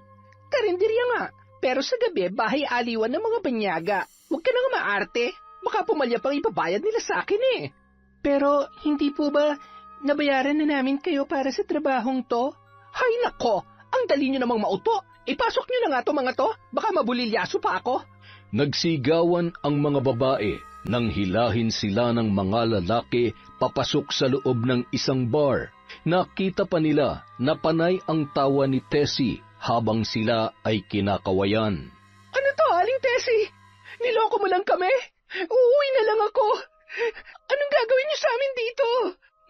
A: Karinderya nga, pero sa gabi bahay aliwan ng mga banyaga. Huwag ka nang maarte. Baka pumalya pang ibabayad nila sa akin eh. Pero hindi po ba nabayaran na namin kayo para sa trabahong to? Hay nako, ang dali nyo namang mauto. Ipasok nyo na nga to mga to, baka mabulilyaso pa ako.
C: Nagsigawan ang mga babae nang hilahin sila ng mga lalaki papasok sa loob ng isang bar. Nakita pa nila na panay ang tawa ni Tessie habang sila ay kinakawayan.
A: Ano to, Aling Tessie? Niloko mo lang kami? Uuwi na lang ako. Anong gagawin niyo sa amin dito?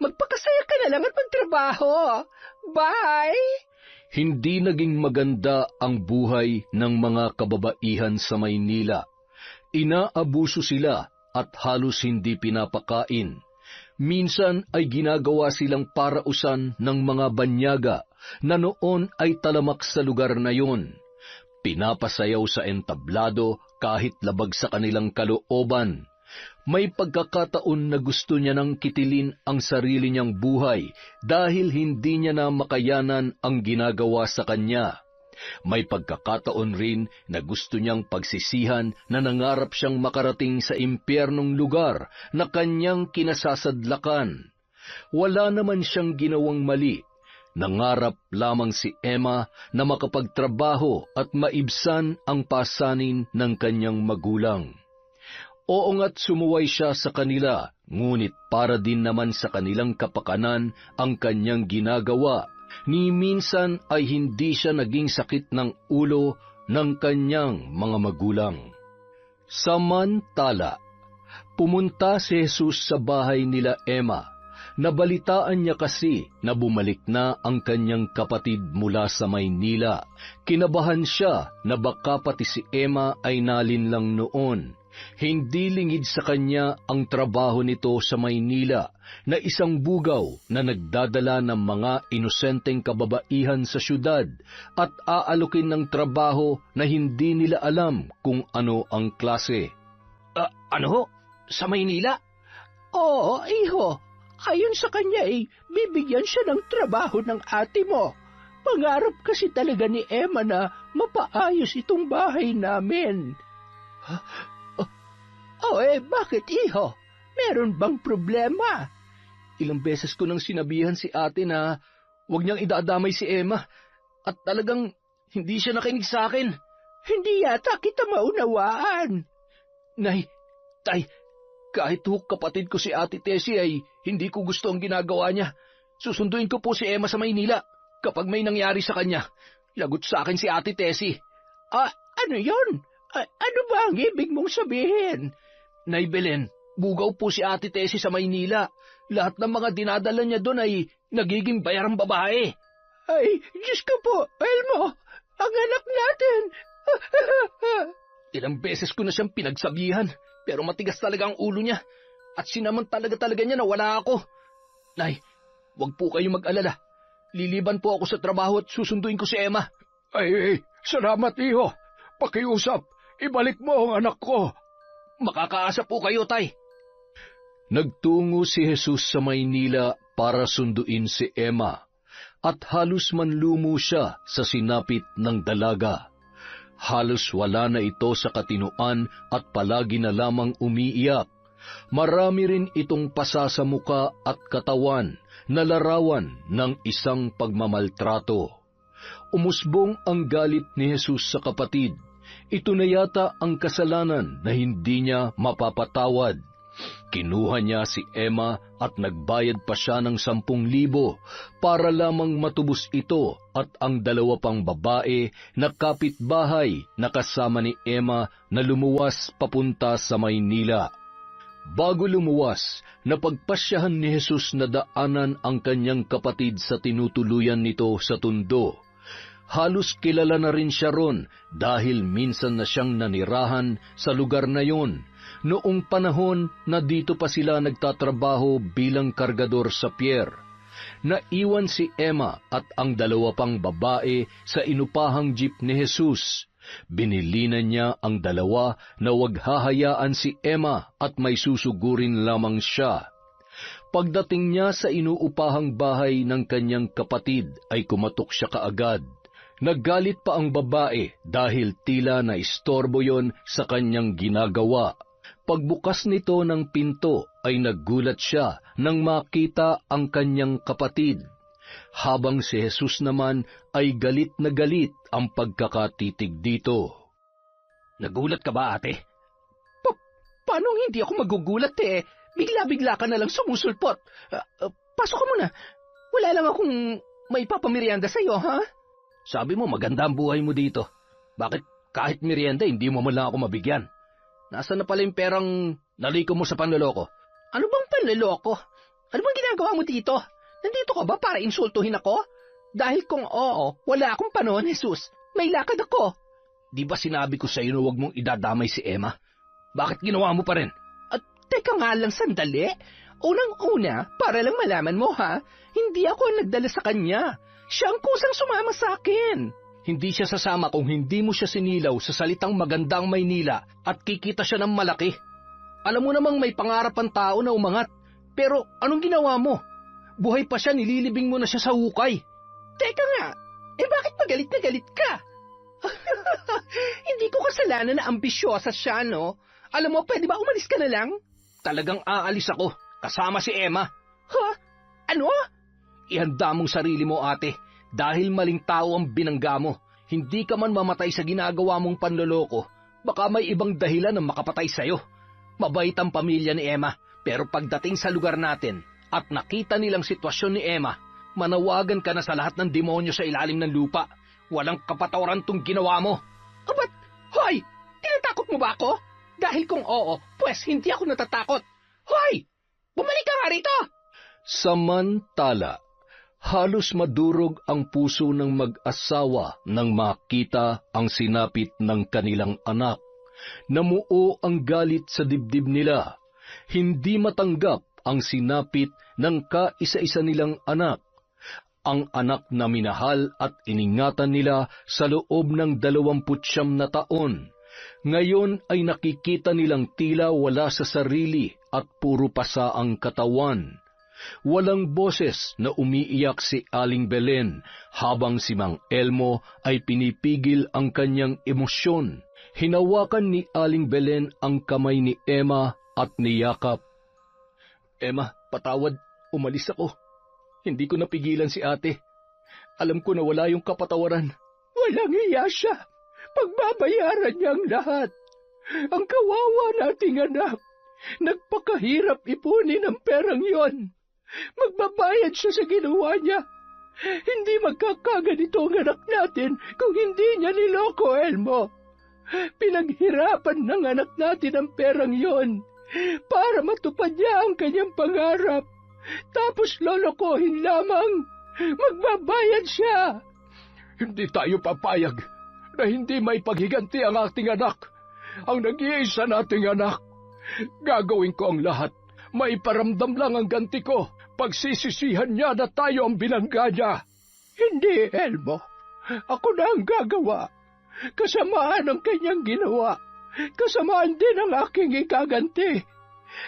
A: Magpakasaya ka na lang at magtrabaho. Bye!
C: Hindi naging maganda ang buhay ng mga kababaihan sa Maynila. Inaabuso sila at halos hindi pinapakain. Minsan ay ginagawa silang parausan ng mga banyaga na noon ay talamak sa lugar na yon. Pinapasayaw sa entablado kahit labag sa kanilang kalooban. May pagkakataon na gusto niya nang kitilin ang sarili niyang buhay dahil hindi niya na makayanan ang ginagawa sa kanya. May pagkakataon rin na gusto niyang pagsisihan na nangarap siyang makarating sa impyernong lugar na kanyang kinasasadlakan. Wala naman siyang ginawang mali. Nangarap lamang si Emma na makapagtrabaho at maibsan ang pasanin ng kanyang magulang. Oo nga't sumuway siya sa kanila, ngunit para din naman sa kanilang kapakanan ang kanyang ginagawa. Ni minsan ay hindi siya naging sakit ng ulo ng kanyang mga magulang. Samantala, pumunta si Jesus sa bahay nila Emma. Nabalitaan niya kasi na bumalik na ang kanyang kapatid mula sa Maynila. Kinabahan siya na baka pati si Emma ay nalinlang noon. Hindi lingid sa kanya ang trabaho nito sa Maynila na isang bugaw na nagdadala ng mga inosenteng kababaihan sa syudad at aalokin ng trabaho na hindi nila alam kung ano ang klase.
D: Ano ho? Sa Maynila?
A: Oo, iho. Ayon sa kanya bibigyan siya ng trabaho ng ate mo. Pangarap kasi talaga ni Emma na mapaayos itong bahay namin. Bakit iho? Meron bang problema?
D: Ilang beses ko nang sinabihan si ate na huwag niyang idadamay si Emma at talagang hindi siya nakinig sa akin.
A: Hindi yata kita maunawaan.
D: Nay, tay, kahit kapatid ko si ate Tessie ay hindi ko gusto ang ginagawa niya. Susunduin ko po si Emma sa Maynila. Kapag may nangyari sa kanya, lagot sa akin si ate Tessie.
A: Ano yon? Ano ba ang ibig mong sabihin?
D: Nay Belen, bugaw po si ate Tessie sa Maynila. Lahat ng mga dinadala niya doon ay nagiging bayarang babae.
A: Ay, Diyos ko po, Elmo, ang anak natin.
D: Ilang beses ko na siyang pinagsabihan, pero matigas talaga ang ulo niya. At sinaman talaga niya na wala ako. Nay, wag po kayong mag-alala. Liliban po ako sa trabaho at susunduin ko si Emma.
B: Ay, salamat iho. Pakiusap, ibalik mo ang anak ko.
D: Makakaasa po kayo, tay.
C: Nagtungo si Jesus sa Maynila para sunduin si Emma, at halos manlumo siya sa sinapit ng dalaga. Halos wala na ito sa katinuan at palagi na lamang umiiyak. Marami rin itong pasa sa muka at katawan na larawan ng isang pagmamaltrato. Umusbong ang galit ni Jesus sa kapatid. Ito na yata ang kasalanan na hindi niya mapapatawad. Kinuha niya si Emma at nagbayad pa siya ng 10,000 para lamang matubos ito at ang 2 pang babae na kapitbahay na kasama ni Emma na lumuwas papunta sa Maynila. Bago lumuwas, napagpasyahan ni Jesus na daanan ang kanyang kapatid sa tinutuluyan nito sa tundo. Halos kilala na rin siya ron dahil minsan na siyang nanirahan sa lugar na yon, noong panahon na dito pa sila nagtatrabaho bilang kargador sa pier. Naiwan si Emma at ang dalawa pang babae sa inupahang jeep ni Jesus. Binilinan niya ang dalawa na wag hahayaan si Emma at may susugurin lamang siya. Pagdating niya sa inuupahang bahay ng kanyang kapatid ay kumatok siya kaagad. Naggalit pa ang babae dahil tila na istorbo yon sa kanyang ginagawa. Pagbukas nito ng pinto ay naggulat siya nang makita ang kanyang kapatid. Habang si Jesus naman ay galit na galit ang pagkakatitig dito.
D: Nagulat ka ba, ate?
A: Paano hindi ako magugulat eh? Bigla-bigla ka na lang sumusulpot. Pasok ka muna. Wala lang akong may papamerienda sa'yo, ha?
D: Sabi mo maganda ang buhay mo dito. Bakit kahit merienda hindi mo man lang ako mabigyan? Nasaan na pala yung perang naliko mo sa panloloko?
A: Ano bang panloloko? Ano bang ginagawa mo dito? Nandito ka ba para insultuhin ako? Dahil kung oo, wala akong panahon, Jesus. May lakad ako.
D: Di ba sinabi ko sa iyo na huwag mong idadamay si Emma? Bakit ginawa mo pa rin?
A: Teka nga lang sandali. Unang-una, para lang malaman mo ha, hindi ako ang nagdala sa kanya. Siya ang kusang sumama sa akin.
D: Hindi siya sasama kung hindi mo siya sinilaw sa salitang magandang Maynila at kikita siya ng malaki. Alam mo namang may pangarap ang tao na umangat. Pero anong ginawa mo? Buhay pa siya, nililibing mo na siya sa hukay.
A: Teka nga, bakit magalit na galit ka? Hindi ko kasalanan na ambisyosa siya, no? Alam mo, pwede ba umalis ka na lang?
D: Talagang aalis ako, kasama si Emma.
A: Ha? Ano?
D: Ihanda mong sarili mo, ate, dahil maling tao ang binangga mo. Hindi ka man mamatay sa ginagawa mong panloloko, baka may ibang dahilan na makapatay sa'yo. Mabait ang pamilya ni Emma, pero pagdating sa lugar natin at nakita nilang sitwasyon ni Emma, manawagan ka na sa lahat ng demonyo sa ilalim ng lupa. Walang kapatawaran tong ginawa mo.
A: Abat, hoy! Tinatakot mo ba ako? Dahil kung oo, pues hindi ako natatakot. Hoy! Bumalik ka nga rito!
C: Samantala, halos madurog ang puso ng mag-asawa nang makita ang sinapit ng kanilang anak. Namuo ang galit sa dibdib nila. Hindi matanggap ang sinapit ng kaisa-isa nilang anak. Ang anak na minahal at iningatan nila sa loob ng 29 na taon. Ngayon ay nakikita nilang tila wala sa sarili at puro pasa ang katawan. Walang boses na umiiyak si Aling Belen habang si Mang Elmo ay pinipigil ang kanyang emosyon. Hinawakan ni Aling Belen ang kamay ni Emma at niyakap.
D: Emma, patawad, umalis ako. Hindi ko napigilan si ate. Alam ko na wala yung kapatawaran.
B: Walang iya siya. Pagbabayaran niya ang lahat. Ang kawawa nating anak. Nagpakahirap ipunin ang perang yon. Magbabayad siya sa ginawa niya. Hindi magkakaganito ang anak natin kung hindi niya niloko, Elmo. Pinaghirapan ng anak natin ang perang yon para matupad niya ang kanyang pangarap. Tapos lolokohin lamang. Magbabayad siya.
E: Hindi tayo papayag na hindi may paghiganti ang ating anak. Ang nag-iisa nating anak. Gagawin ko ang lahat. Maiparamdam lang ang ganti ko. Pagsisisihan niya na tayo ang binangga niya.
B: Hindi, Elmo. Ako na ang gagawa. Kasamaan ang kanyang ginawa. Kasamaan din ang aking ikaganti.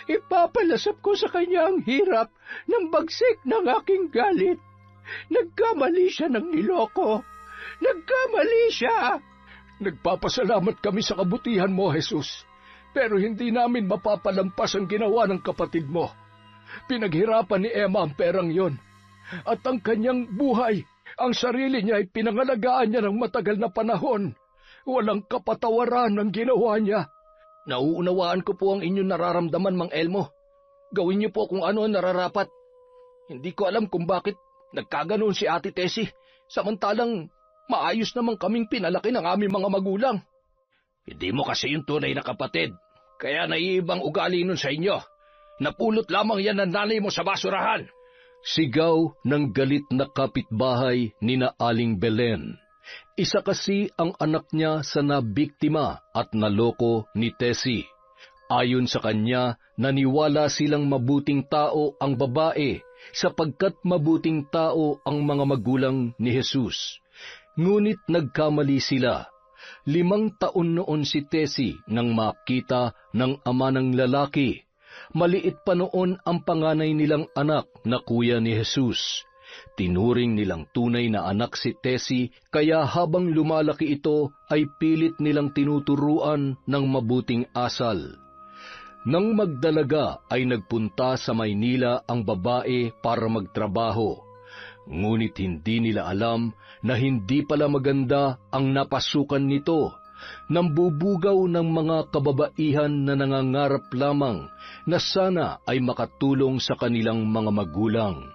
B: Ipapalasap ko sa kanya ang hirap ng bagsik ng aking galit. Nagkamali siya ng niloko. Nagkamali siya.
E: Nagpapasalamat kami sa kabutihan mo, Jesus. Pero hindi namin mapapalampas ang ginawa ng kapatid mo. Pinaghirapan ni Emma ang perang yon. At ang kanyang buhay, ang sarili niya ay pinangalagaan niya ng matagal na panahon. Walang kapatawaran ang ginawa niya.
D: Nauunawaan ko po ang inyong nararamdaman, Mang Elmo. Gawin niyo po kung ano ang nararapat. Hindi ko alam kung bakit nagkaganoon si Ate Tessie, samantalang maayos naman kaming pinalaki ng aming mga magulang. Hindi mo kasi yung tunay na kapatid, kaya naiibang ugali nun sa inyo. Napulot lamang yan ng nanay mo sa basurahan.
C: Sigaw ng galit na kapitbahay ni na Aling Belen. Isa kasi ang anak niya sa nabiktima at naloko ni Tessie. Ayon sa kanya, naniwala silang mabuting tao ang babae sapagkat mabuting tao ang mga magulang ni Jesus. Ngunit nagkamali sila. 5 taon noon si Tessie nang makita ng ama ng lalaki. Maliit pa noon ang panganay nilang anak na kuya ni Jesus. Tinuring nilang tunay na anak si Tessie, kaya habang lumalaki ito ay pilit nilang tinuturuan ng mabuting asal. Nang magdalaga ay nagpunta sa Maynila ang babae para magtrabaho. Ngunit hindi nila alam na hindi pala maganda ang napasukan nito. Nambubugaw ng mga kababaihan na nangangarap lamang na sana ay makatulong sa kanilang mga magulang.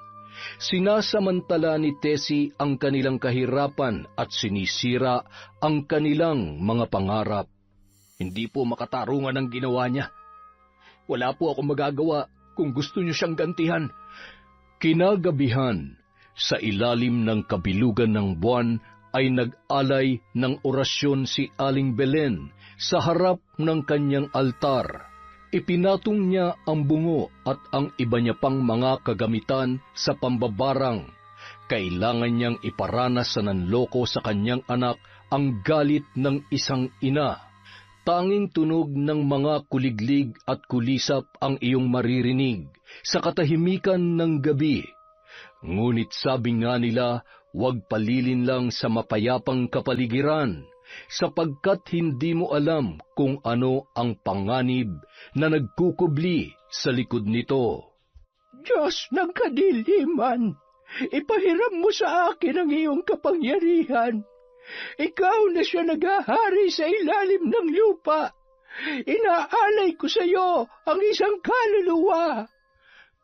C: Sinasamantala ni Tessie ang kanilang kahirapan at sinisira ang kanilang mga pangarap.
D: Hindi po makatarungan ang ginawa niya. Wala po akong magagawa kung gusto niyo siyang gantihan.
C: Kinagabihan, sa ilalim ng kabilugan ng buwan, ay nag-alay ng orasyon si Aling Belen sa harap ng kanyang altar. Ipinatong niya ang bungo at ang iba niya pang mga kagamitan sa pambabarang. Kailangan niyang iparanas sa nanloko sa kanyang anak ang galit ng isang ina. Tanging tunog ng mga kuliglig at kulisap ang iyong maririnig sa katahimikan ng gabi. Ngunit sabi nga nila, huwag palilin lang sa mapayapang kapaligiran, sapagkat hindi mo alam kung ano ang panganib na nagkukubli sa likod nito.
A: Diyos ng kadiliman, ipahiram mo sa akin ang iyong kapangyarihan. Ikaw na siya naghahari sa ilalim ng lupa. Inaalay ko sa iyo ang isang kaluluwa.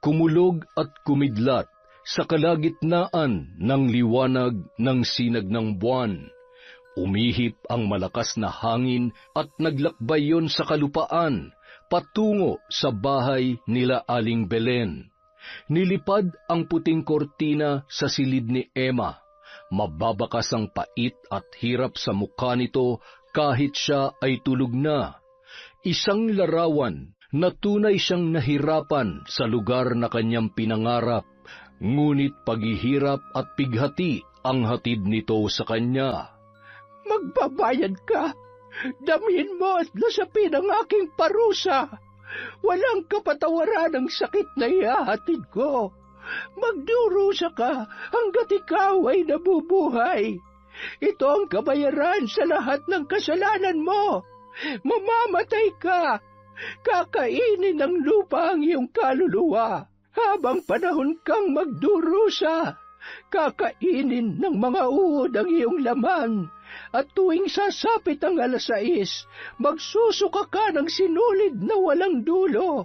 C: Kumulog at kumidlat sa kalagitnaan ng liwanag ng sinag ng buwan. Umihip ang malakas na hangin at naglakbay yon sa kalupaan, patungo sa bahay nila Aling Belen. Nilipad ang puting kortina sa silid ni Emma. Mababakas ang pait at hirap sa mukha nito kahit siya ay tulog na. Isang larawan na tunay siyang nahirapan sa lugar na kanyang pinangarap, ngunit paghihirap at pighati ang hatid nito sa kanya.
A: Magbabayad ka. Damhin mo at lasapin ang aking parusa. Walang kapatawaran ang sakit na ihahatid ko. Magdurusa ka hanggat ikaw ay nabubuhay. Ito ang kabayaran sa lahat ng kasalanan mo. Mamamatay ka. Kakainin ng lupa ang iyong kaluluwa. Habang panahon kang magdurusa, kakainin ng mga uod ang iyong laman. At tuwing sasapit ang 6:00, magsusuka ka ng sinulid na walang dulo.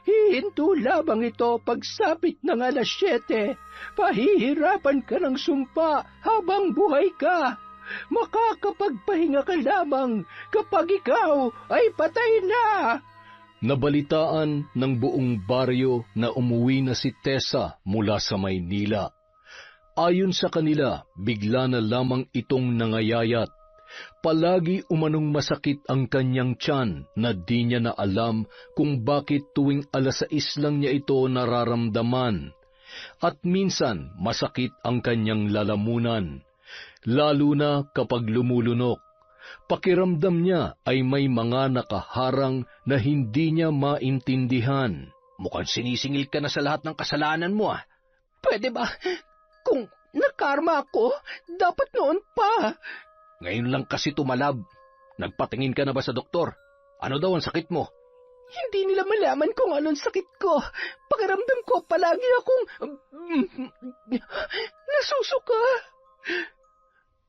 A: Hihinto lamang ito pagsapit ng 7:00. Pahihirapan ka ng sumpa habang buhay ka. Makakapagpahinga ka lamang kapag ikaw ay patay na.
C: Nabalitaan ng buong baryo na umuwi na si Tessa mula sa Maynila. Ayon sa kanila, bigla na lamang itong nangayayat. Palagi umanong masakit ang kanyang tiyan na di niya na alam kung bakit tuwing 6:00 lang niya ito nararamdaman. At minsan masakit ang kanyang lalamunan, lalo na kapag lumulunok. Pakiramdam niya ay may mga nakaharang na hindi niya maintindihan.
D: Mukhang sinisingil ka na sa lahat ng kasalanan mo, ah.
A: Pwede ba? Kung nakarma ako, dapat noon pa.
D: Ngayon lang kasi tumalab. Nagpatingin ka na ba sa doktor? Ano daw ang sakit mo?
A: Hindi nila malaman kung anong sakit ko. Pakiramdam ko palagi akong nasusuka.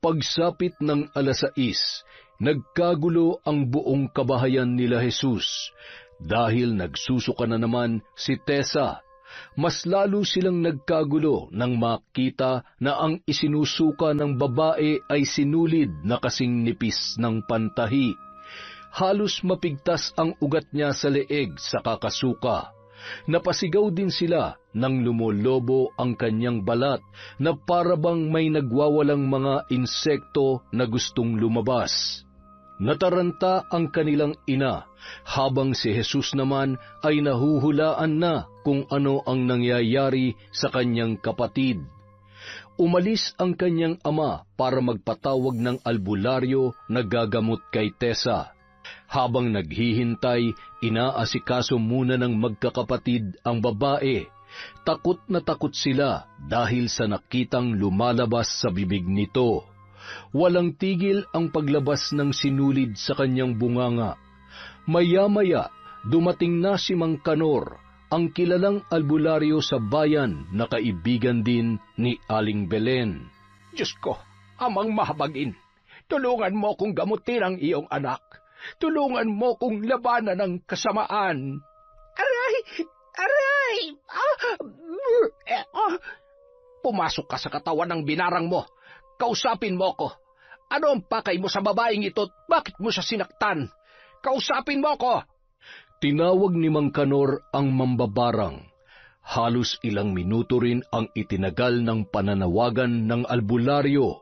C: Pagsapit ng 6:00, nagkagulo ang buong kabahayan nila Jesus. Dahil nagsusuka na naman si Tessa, mas lalo silang nagkagulo nang makita na ang isinusuka ng babae ay sinulid na kasing nipis ng pantahi. Halos mapigtas ang ugat niya sa leeg sa kakasuka. Napasigaw din sila nang lumolobo ang kanyang balat na parabang may nagwawalang mga insekto na gustong lumabas. Nataranta ang kanilang ina, habang si Jesus naman ay nahuhulaan na kung ano ang nangyayari sa kanyang kapatid. Umalis ang kanyang ama para magpatawag ng albularyo na gagamot kay Tessa. Habang naghihintay, inaasikaso muna ng magkakapatid ang babae. Takot na takot sila dahil sa nakitang lumalabas sa bibig nito. Walang tigil ang paglabas ng sinulid sa kanyang bunganga. Maya-maya, dumating na si Mang Kanor, ang kilalang albularyo sa bayan na kaibigan din ni Aling Belen.
B: Diyos ko, amang mahabagin, tulungan mo kong gamutin ang iyong anak. Tulungan mo kong labanan ang kasamaan.
A: Aray! Aray!
B: Pumasok ka sa katawan ng binarang mo. Kausapin mo ko. Ano ang pakay mo sa babaeng ito? Bakit mo siya sinaktan? Kausapin mo ko!
C: Tinawag ni Mang Kanor ang mambabarang. Halos ilang minuto rin ang itinagal ng pananawagan ng albularyo.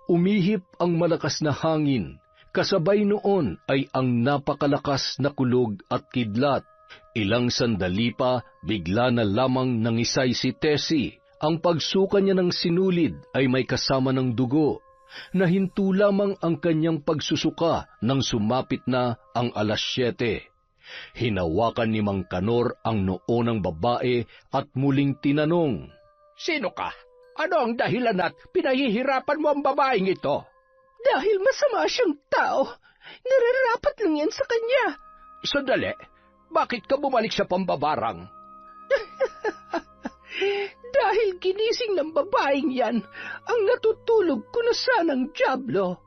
C: Umihip ang malakas na hangin. Kasabay noon ay ang napakalakas na kulog at kidlat. Ilang sandali pa, bigla na lamang nangisay si Tessie. Ang pagsuka niya ng sinulid ay may kasama ng dugo. Nahinto lamang ang kanyang pagsusuka nang sumapit na ang 7:00. Hinawakan ni Mang Kanor ang noo ng babae at muling tinanong,
B: Sino ka? Ano ang dahilan at pinahihirapan mo ang babaeng ito?
A: Dahil masama siyang tao. Nararapat lang yan sa kanya.
B: Sandali, bakit ka bumalik sa pambabarang?
A: Dahil ginising ng babaeng yan ang natutulog ko na sanang dyablo.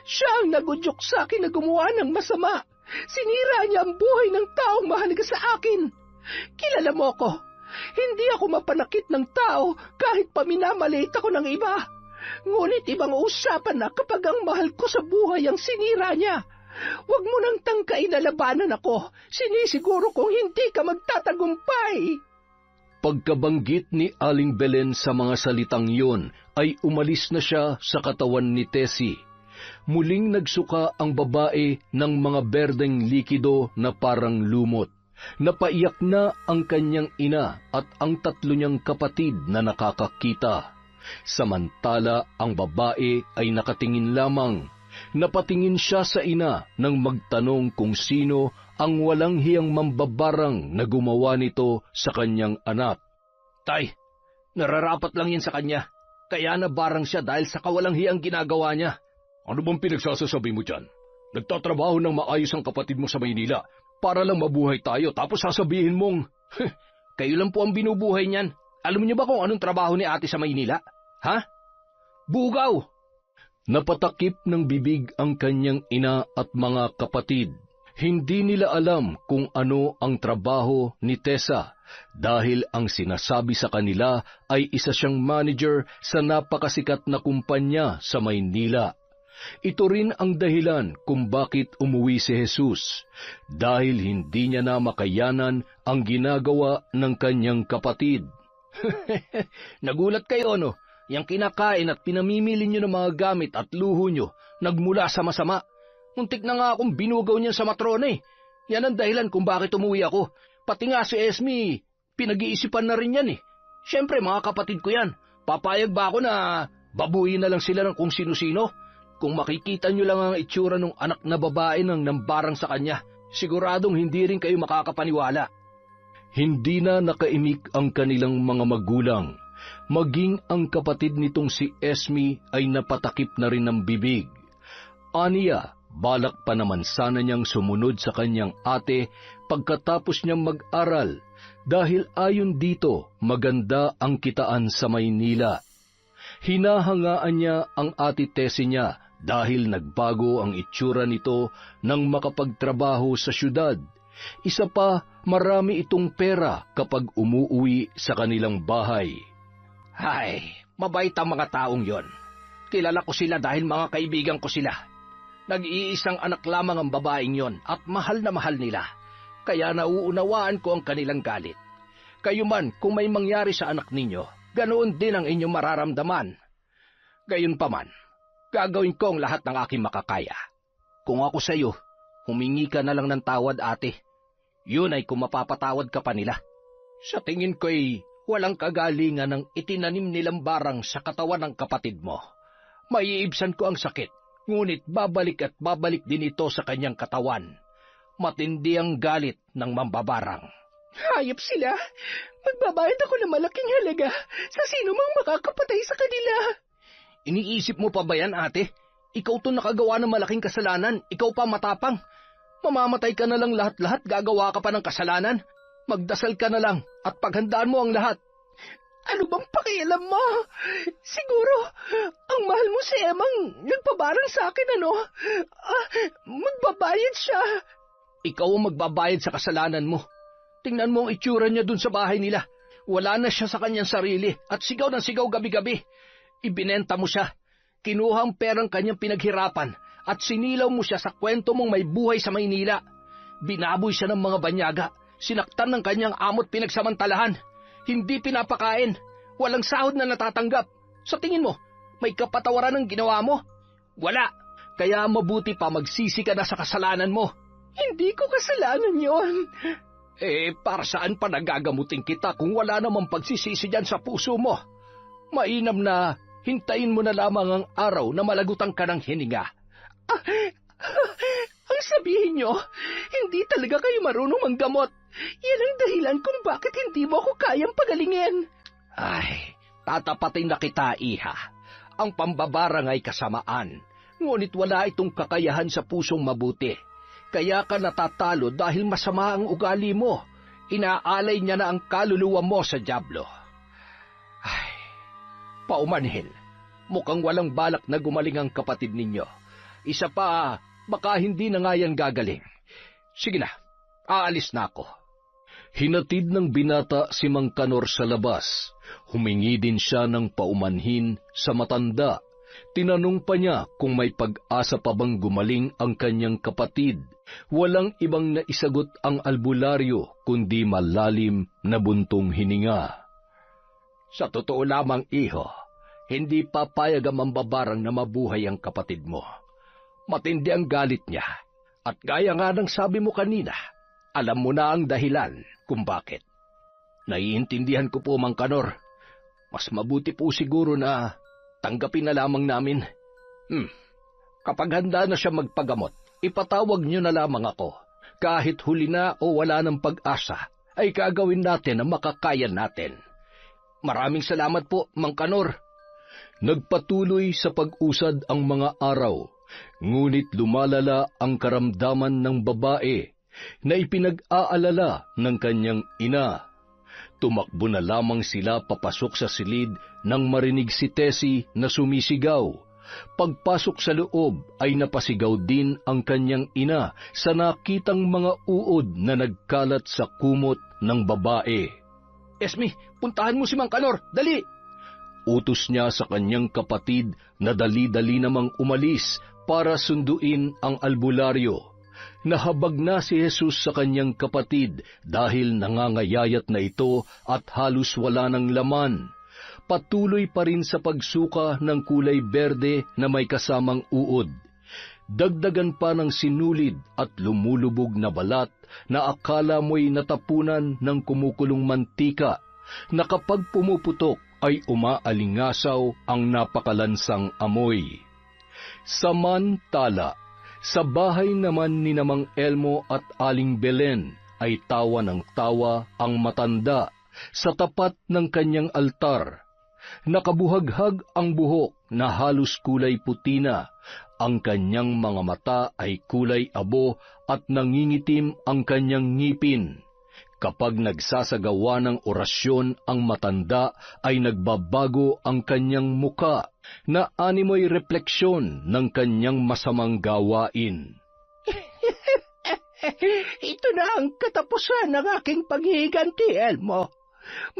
A: Siya ang nagudyok sa akin na gumawa ng masama. Sinira niya ang buhay ng taong mahalaga sa akin. Kilala mo ko. Hindi ako mapanakit ng tao kahit paminamalit ako ng iba. Ngunit ibang usapan na kapag ang mahal ko sa buhay ang sinira niya. Huwag mo nang tangkain na labanan ako. Sinisiguro kong hindi ka magtatagumpay.
C: Pagkabanggit ni Aling Belen sa mga salitang iyon, ay umalis na siya sa katawan ni Tessie. Muling nagsuka ang babae ng mga berdeng likido na parang lumot. Napaiyak na ang kanyang ina at ang 3 niyang kapatid na nakakakita. Samantala ang babae ay nakatingin lamang. Napatingin siya sa ina nang magtanong kung sino ang walang hiyang mambabarang na gumawa nito sa kanyang anak.
D: Tay, nararapat lang yan sa kanya. Kaya nabarang siya dahil sa kawalang hiyang ginagawa niya.
E: Ano bang pinagsasasabi mo dyan? Nagtatrabaho ng maayos ang kapatid mo sa Maynila para lang mabuhay tayo tapos sasabihin mong...
D: Kayo lang po ang binubuhay niyan. Alam niyo ba kung anong trabaho ni ate sa Maynila? Ha? Bugaw!
C: Napatakip ng bibig ang kanyang ina at mga kapatid. Hindi nila alam kung ano ang trabaho ni Tessa dahil ang sinasabi sa kanila ay isa siyang manager sa napakasikat na kumpanya sa Maynila. Ito rin ang dahilan kung bakit umuwi si Jesus, dahil hindi niya na makayanan ang ginagawa ng kanyang kapatid.
D: Nagulat kayo, no? Yang kinakain at pinamimili niyo ng mga gamit at luho niyo nagmula sa masama. Muntik na nga akong binugaw niyan sa matrona eh. Yan ang dahilan kung bakit umuwi ako. Pati nga si Esme, pinag-iisipan na rin yan eh. Siyempre mga kapatid ko yan. Papayag ba ako na babuyin na lang sila ng kung sino-sino? Kung makikita niyo lang ang itsura ng anak na babae nang nambarang sa kanya, siguradong hindi rin kayo makakapaniwala.
C: Hindi na nakaimik ang kanilang mga magulang. Maging ang kapatid nitong si Esme ay napatakip na rin ng bibig. Aniya, balak pa naman sana niyang sumunod sa kanyang ate pagkatapos niyang mag-aral dahil ayon dito maganda ang kitaan sa Maynila. Hinahangaan niya ang ate Tessie niya dahil nagbago ang itsura nito nang makapagtrabaho sa syudad. Isa pa, marami itong pera kapag umuuwi sa kanilang bahay.
D: Ay, mabait ang mga taong yon. Kilala ko sila dahil mga kaibigan ko sila. Nag-iisang anak lamang ang babaeng yon at mahal na mahal nila. Kaya nauunawaan ko ang kanilang galit. Kayo man, kung may mangyari sa anak ninyo, ganoon din ang inyong mararamdaman. Gayunpaman, gagawin ko ang lahat ng aking makakaya. Kung ako sa iyo, humingi ka na lang ng tawad, ate. Yun ay kung mapapatawad ka pa nila. Sa tingin ko'y walang kagalingan ng itinanim nilang barang sa katawan ng kapatid mo. Maiibsan ko ang sakit, ngunit babalik at babalik din ito sa kanyang katawan. Matindi ang galit ng mambabarang.
A: Hayop sila. Magbabayad ako ng malaking halaga sa sino mang makakapatay sa kanila.
D: Iniisip mo pa ba yan, ate? Ikaw to nakagawa ng malaking kasalanan, ikaw pa matapang. Mamamatay ka na lang lahat-lahat, gagawa ka pa ng kasalanan. Magdasal ka na lang at paghandaan mo ang lahat.
A: Ano bang pakialam mo? Siguro, ang mahal mo si Emang nagpabarang sa akin, ano? Magbabayad siya.
D: Ikaw ang magbabayad sa kasalanan mo. Tingnan mo ang itsura niya dun sa bahay nila. Wala na siya sa kanyang sarili at sigaw ng sigaw gabi-gabi. Ibinenta mo siya. Kinuha ang perang kanyang pinaghirapan at sinilaw mo siya sa kwento mong may buhay sa Maynila. Binaboy siya ng mga banyaga. Sinaktan ng kanyang amot pinagsamantalahan. Hindi pinapakain. Walang sahod na natatanggap. Sa tingin mo, may kapatawaran ng ginawa mo? Wala. Kaya mabuti pa magsisi ka na sa kasalanan mo.
A: Hindi ko kasalanan yon.
D: Para saan pa nagagamutin kita kung wala namang pagsisisi dyan sa puso mo? Mainam na hintayin mo na lamang ang araw na malagutan ka ng hininga.
A: Ang sabihin nyo, hindi talaga kayo marunong manggamot. Yan ang dahilan kung bakit hindi mo ako kayang pagalingin.
D: Ay, tatapatin na kita, iha. Ang pambabarang ay kasamaan, ngunit wala itong kakayahan sa pusong mabuti. Kaya ka natatalo dahil masama ang ugali mo. Inaalay niya na ang kaluluwa mo sa dyablo. Ay, paumanhin. Mukhang walang balak na gumaling ang kapatid ninyo. Isa pa, baka hindi na nga yan gagaling. Sige na, aalis na ako.
C: Hinatid ng binata si Mang Kanor sa labas. Humingi din siya ng paumanhin sa matanda. Tinanong pa niya kung may pag-asa pa bang gumaling ang kanyang kapatid. Walang ibang naisagot ang albularyo kundi malalim na buntong hininga.
D: Sa totoo lamang, iho, hindi papayag ang mambabarang na mabuhay ang kapatid mo. Matindi ang galit niya. At gaya nga ng sabi mo kanina, alam mo na ang dahilan kung bakit. Naiintindihan ko po, Mang Kanor. Mas mabuti po siguro na tanggapin na lamang namin. Kapag handa na siya magpagamot, ipatawag niyo na lamang ako. Kahit huli na o wala ng pag-asa, ay gagawin natin ang makakaya natin. Maraming salamat po, Mang Kanor.
C: Nagpatuloy sa pag-usad ang mga araw, ngunit lumalala ang karamdaman ng babae na ipinag-aalala ng kanyang ina. Tumakbo na lamang sila papasok sa silid nang marinig si Tessie na sumisigaw. Pagpasok sa loob ay napasigaw din ang kanyang ina sa nakitang mga uod na nagkalat sa kumot ng babae.
D: Esme, puntahan mo si Mang Kanor, dali!
C: Utos niya sa kanyang kapatid na dali-dali namang umalis para sunduin ang albularyo. Nahabag na si Jesus sa kanyang kapatid dahil nangangayayat na ito at halos wala ng laman. Patuloy pa rin sa pagsuka ng kulay berde na may kasamang uod. Dagdagan pa ng sinulid at lumulubog na balat na akala mo'y natapunan ng kumukulong mantika, na kapag pumuputok ay umaalingasaw ang napakalansang amoy. Samantala, sa bahay naman ni Mang Elmo at Aling Belen ay tawa ng tawa ang matanda sa tapat ng kanyang altar. Nakabuhaghag ang buhok na halos kulay puti na, ang kanyang mga mata ay kulay abo at nangingitim ang kanyang ngipin. Kapag nagsasagawa ng orasyon ang matanda ay nagbabago ang kanyang muka na animoy refleksyon ng kanyang masamang gawain.
A: Ito na ang katapusan ng aking paghihiganti, Elmo.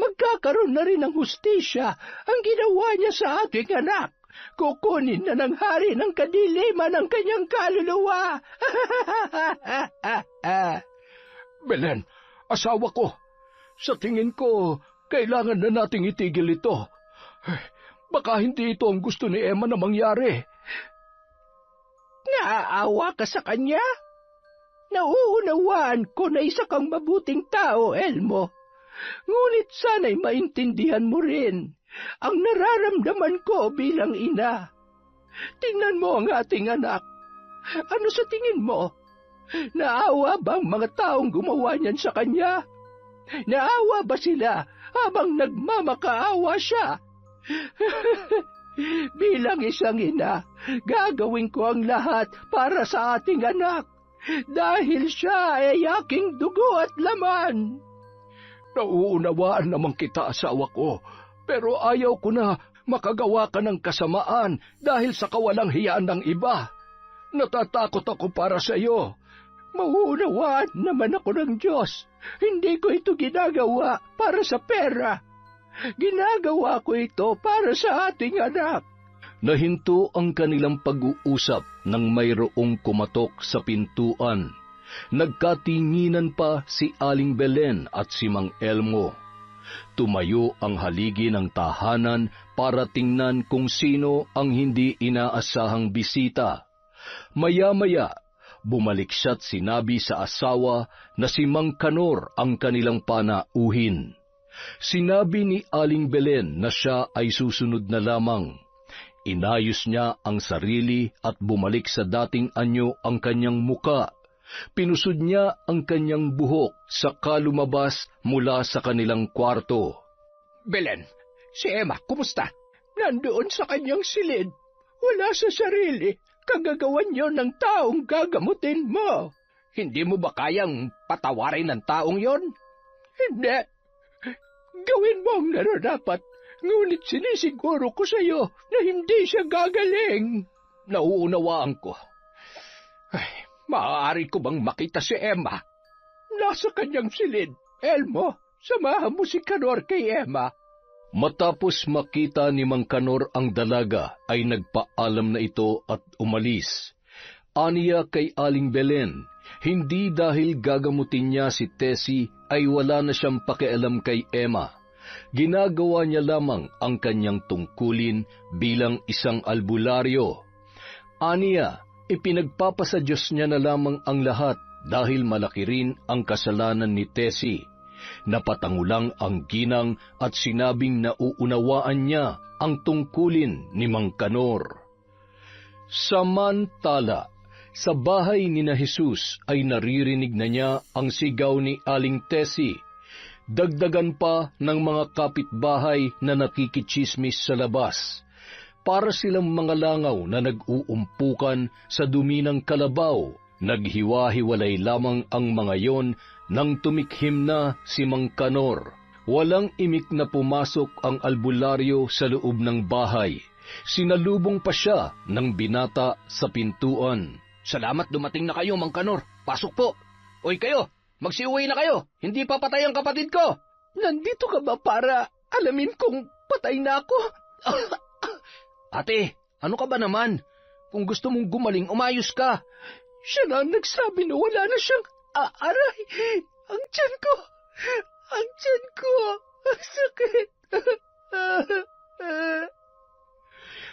A: Magkakaroon na rin ng hustisya ang ginawa niya sa aking anak. Kukunin na ng hari ng kadiliman ng kanyang kaluluwa.
E: Belen, asawa ko, Sa tingin ko, kailangan na nating itigil ito. Baka hindi ito ang gusto ni Emma na mangyari.
A: Naaawa ka sa kanya? Nauunawaan ko na isa kang mabuting tao, Elmo. Ngunit sana'y maintindihan mo rin ang nararamdaman ko bilang ina. Tingnan mo ang ating anak. Ano sa tingin mo? Naawa ba ang mga taong gumawa niyan sa kanya? Naawa ba sila habang nagmamakaawa siya? Bilang isang ina, gagawin ko ang lahat para sa ating anak dahil siya ay aking dugo at laman.
E: Nauunawaan naman kita, asawa ko, pero ayaw ko na makagawa ka ng kasamaan dahil sa kawalang hiyaan ng iba. Natatakot ako para sa iyo.
A: Mauunawaan naman ako ng Diyos. Hindi ko ito ginagawa para sa pera. Ginagawa ko ito para sa ating anak.
C: Nahinto ang kanilang pag-uusap nang mayroong kumatok sa pintuan. Nagkatinginan pa si Aling Belen at si Mang Elmo. Tumayo ang haligi ng tahanan para tingnan kung sino ang hindi inaasahang bisita. Maya-maya, bumalik siya't sinabi sa asawa na si Mang Kanor ang kanilang panauhin. Sinabi ni Aling Belen na siya ay susunod na lamang. Inayos niya ang sarili at bumalik sa dating anyo ang kanyang muka. Pinusod niya ang kanyang buhok saka lumabas mula sa kanilang kwarto.
A: Belen, si Emma, kumusta? Nandoon sa kanyang silid. Wala sa sarili. Kagagawan yon ng taong gagamutin mo. Hindi mo ba kayang patawarin ng taong yon? Hindi. Gawin mo ang nararapat. Ngunit sinisiguro ko sa iyo na hindi siya gagaling. Nauunawaan ko. Ay, maaari ko bang makita si Emma? Nasa kanyang silid. Elmo, samahan mo si Kanor kay Emma.
C: Matapos makita ni Mang Kanor ang dalaga, ay nagpaalam na ito at umalis. Aniya kay Aling Belen, hindi dahil gagamutin niya si Tessie ay wala na siyang pakialam kay Emma. Ginagawa niya lamang ang kanyang tungkulin bilang isang albularyo. Aniya, ipinagpapasa Diyos niya na lamang ang lahat dahil malaki rin ang kasalanan ni Tessie. Napatangulang ang ginang at sinabing nauunawaan niya ang tungkulin ni Mang Kanor. Samantala, sa bahay ni na Jesus ay naririnig na niya ang sigaw ni Aling Tessie. Dagdagan pa ng mga kapitbahay na nakikichismis sa labas. Para silang mga langaw na nag-uumpukan sa dumi ng kalabaw. Naghiwa-hiwalay lamang ang mga yon nang tumikhim na si Mang Kanor. Walang imik na pumasok ang albularyo sa loob ng bahay. Sinalubong pa siya ng binata sa pintuan.
D: Salamat dumating na kayo, Mang Kanor. Pasok po. Oy kayo, magsiuwi na kayo. Hindi pa patay ang kapatid ko.
A: Nandito ka ba para alamin kung patay na ako?
D: Ate, ano ka ba naman? Kung gusto mong gumaling, umayos ka.
A: Siya na ang nagsabi na wala na siyang aray. Ang tiyan ko. Ang tiyan ko. Ang sakit.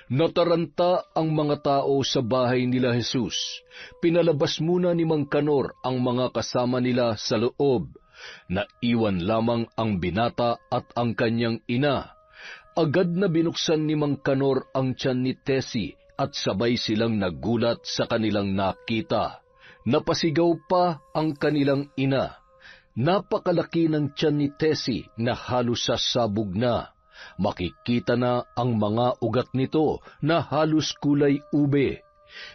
C: Nataranta ang mga tao sa bahay nila Jesus. Pinalabas muna ni Mang Kanor ang mga kasama nila sa loob. Naiwan lamang ang binata at ang kanyang ina. Agad na binuksan ni Mang Kanor ang tiyan ni Tessie at sabay silang nagulat sa kanilang nakita. Napasigaw pa ang kanilang ina. Napakalaki ng tiyan ni Tessie na halos sasabog na. Makikita na ang mga ugat nito na halos kulay ube.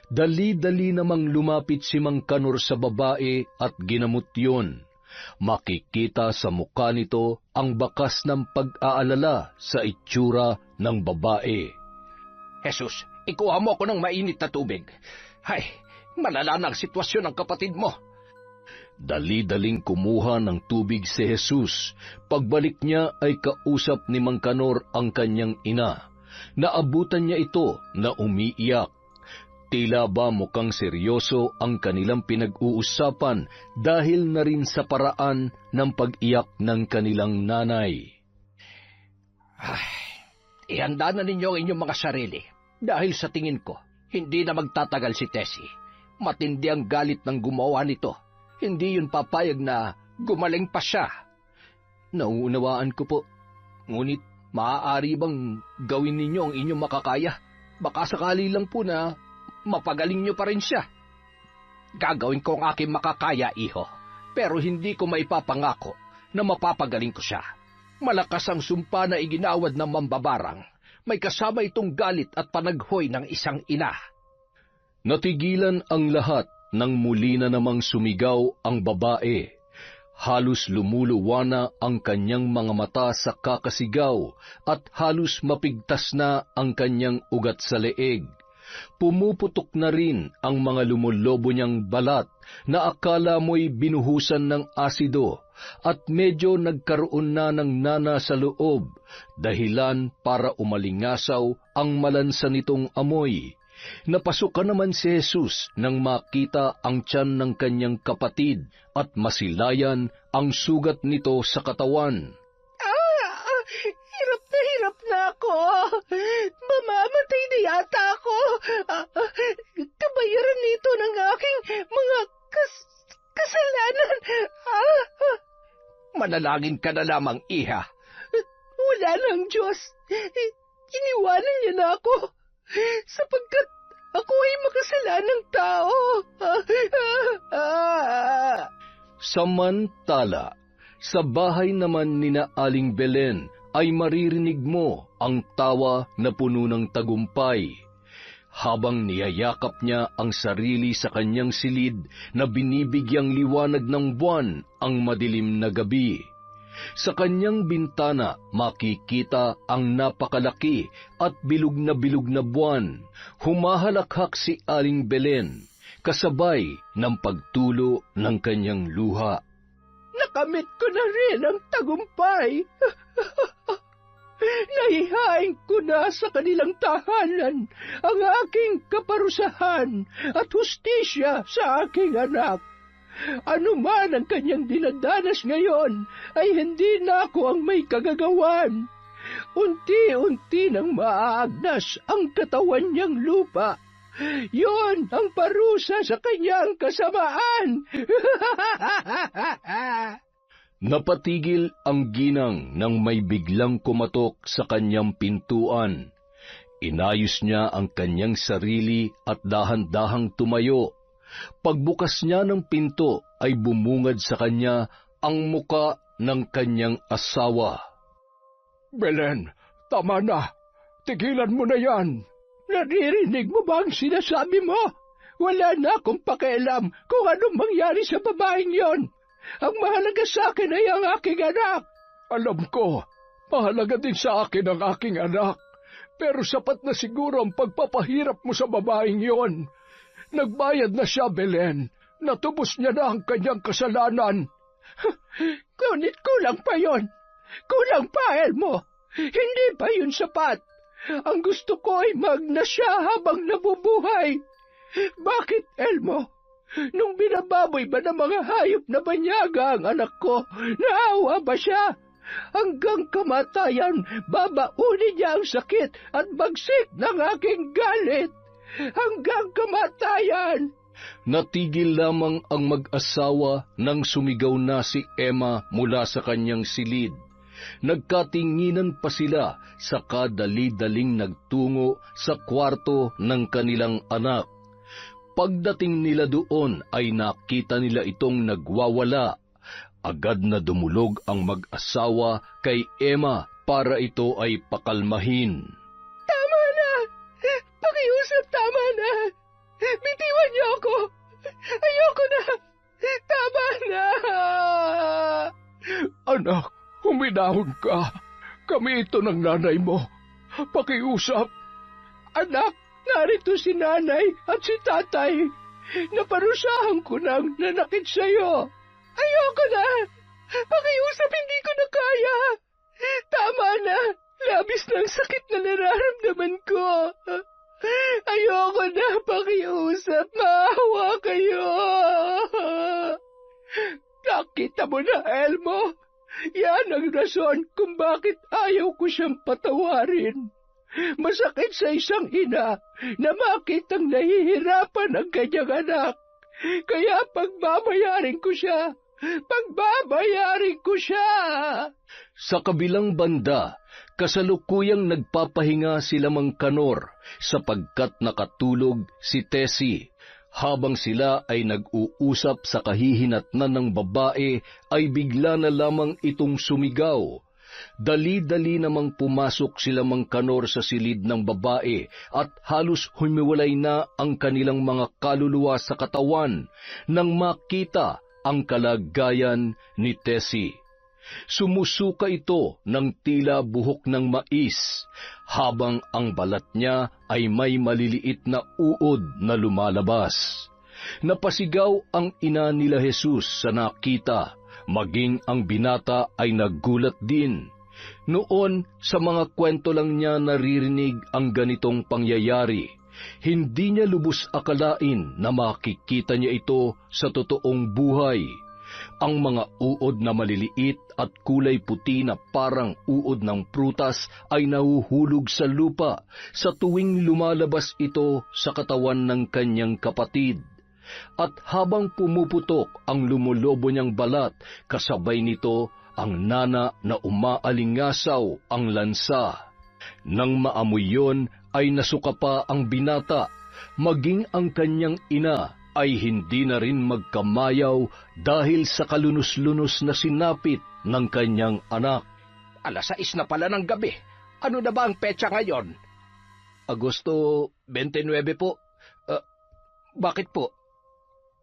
C: Dali-dali namang lumapit si Mang Kanor sa babae at ginamot yun. Makikita sa mukha nito ang bakas ng pag-aalala sa itsura ng babae.
D: Jesus, ikuha mo ako ng mainit na tubig. Ay, malala na ang sitwasyon ng kapatid mo.
C: Dali-daling kumuha ng tubig si Jesus. Pagbalik niya ay kausap ni Mang Kanor ang kanyang ina. Naabutan niya ito na umiiyak. Tila ba mukhang seryoso ang kanilang pinag-uusapan dahil na rin sa paraan ng pag-iyak ng kanilang nanay.
D: Ihanda na ninyo ang inyong mga sarili. Dahil sa tingin ko, hindi na magtatagal si Tessie. Matindi ang galit ng gumawa nito. Hindi yun papayag na gumaling pa siya.
C: Nauunawaan ko po.
D: Ngunit maaari bang gawin ninyo ang inyong makakaya? Baka sakali lang po na mapagaling nyo pa rin siya. Gagawin ko ang aking makakaya, iho. Pero hindi ko maipapangako na mapapagaling ko siya. Malakas ang sumpa na iginawad ng mambabarang. May kasama itong galit at panaghoy ng isang ina.
C: Natigilan ang lahat nang muli na namang sumigaw ang babae. Halos lumuluwa na ang kanyang mga mata sa kakasigaw at halos mapigtas na ang kanyang ugat sa leeg. Pumuputok na rin ang mga lumulobo niyang balat na akala mo'y binuhusan ng asido at medyo nagkaroon na ng nana sa loob, dahilan para umalingasaw ang malansa nitong amoy. Napasukan naman si Jesus nang makita ang tiyan ng kanyang kapatid at masilayan ang sugat nito sa katawan.
A: Hirap na ako. Mamamatay na yata ako. Kabayaran nito ng aking mga kasalanan.
D: Manalangin ka na lamang, iha.
A: Wala ng Diyos. Iniwanan niya na ako sapagkat ako ay makasalanang tao.
C: Samantala, sa bahay naman ni na Aling Belen ay maririnig mo ang tawa na puno ng tagumpay, habang niyayakap niya ang sarili sa kanyang silid na binibigyang liwanag ng buwan ang madilim na gabi. Sa kanyang bintana makikita ang napakalaki at bilog na buwan. Humahalakhak si Aling Belen, kasabay ng pagtulo ng kanyang luha.
A: Nakamit ko na rin ang tagumpay. Naihain ko na sa kanilang tahanan ang aking kaparusahan at hustisya sa aking anak. Ano man ang kanyang dinadanas ngayon, ay hindi na ako ang may kagagawan. Unti-unti nang maaagnas ang katawan niyang lupa. Yon ang parusa sa kanyang kasamaan.
C: Napatigil ang ginang nang may biglang kumatok sa kanyang pintuan. Inayos niya ang kanyang sarili at dahan-dahang tumayo. Pagbukas niya ng pinto ay bumungad sa kanya ang muka ng kanyang asawa.
B: Belen, tama na. Tigilan mo na yan.
A: Naririnig mo ba ang sinasabi mo? Wala na akong pakialam kung anong mangyari sa babaeng yon. Ang mahalaga sa akin ay ang aking anak.
B: Alam ko, mahalaga din sa akin ang aking anak. Pero sapat na siguro ang pagpapahirap mo sa babaeng yon. Nagbayad na siya, Belen. Natubos niya na ang kanyang kasalanan.
A: Ngunit kulang pa yon. Kulang pa, Elmo. Hindi pa yun sapat. Ang gusto ko ay magna siya habang nabubuhay. Bakit, Elmo? Nung binababoy ba ng mga hayop na banyaga ang anak ko, naawa ba siya? Hanggang kamatayan, babaunin niya ang sakit at bagsik ng aking galit. Hanggang kamatayan.
C: Natigil lamang ang mag-asawa nang sumigaw na si Emma mula sa kanyang silid. Nagkatinginan pa sila saka dali-daling nagtungo sa kwarto ng kanilang anak. Pagdating nila doon ay nakita nila itong nagwawala. Agad na dumulog ang mag-asawa kay Emma para ito ay pakalmahin.
A: Tama na! Pakiusap, tama na! Bitiwan niyo ako! Ayoko na! Tama na!
B: Anak, huminahon ka. Kami ito ng nanay mo. Pakiusap.
A: Anak, narito si nanay at si tatay. Naparusahan ko nang nanakit sa'yo. Ayoko na! Pakiusap, hindi ko na kaya. Tama na! Labis ng sakit na nararamdaman ko. Ayoko na pakiusap. Maawa kayo. Nakita mo na, Elmo. Yan ang rason kung bakit ayaw ko siyang patawarin. Masakit sa isang ina na makitang nahihirapan ang kanyang anak. Kaya pagbabayarin ko siya. Pagbabayarin ko siya!
C: Sa kabilang banda, kasalukuyang nagpapahinga sila Mang Kanor sapagkat nakatulog si Tessie. Habang sila ay nag-uusap sa kahihinatnan ng babae, ay bigla na lamang itong sumigaw. Dali-dali namang pumasok sila Mang Kanor sa silid ng babae at halos humiwalay na ang kanilang mga kaluluwa sa katawan nang makita ang kalagayan ni Tessie. Sumusuka ito ng tila buhok ng mais, habang ang balat niya ay may maliliit na uod na lumalabas. Napasigaw ang ina nila Jesus sa nakita, maging ang binata ay naggulat din. Noon, sa mga kwento lang niya naririnig ang ganitong pangyayari. Hindi niya lubos akalain na makikita niya ito sa totoong buhay. Ang mga uod na maliliit at kulay puti na parang uod ng prutas ay nahuhulog sa lupa sa tuwing lumalabas ito sa katawan ng kanyang kapatid. At habang pumuputok ang lumulobo niyang balat, kasabay nito ang nana na umaalingasaw ang lansa. Nang maamoy yon, ay nasuka pa ang binata, maging ang kanyang ina ay hindi na rin magkamayaw dahil sa kalunos-lunos na sinapit ng kanyang anak.
D: 6:00 na pala ng gabi. Ano na ba ang petsa ngayon?
C: Agosto 29 po.
D: Bakit po?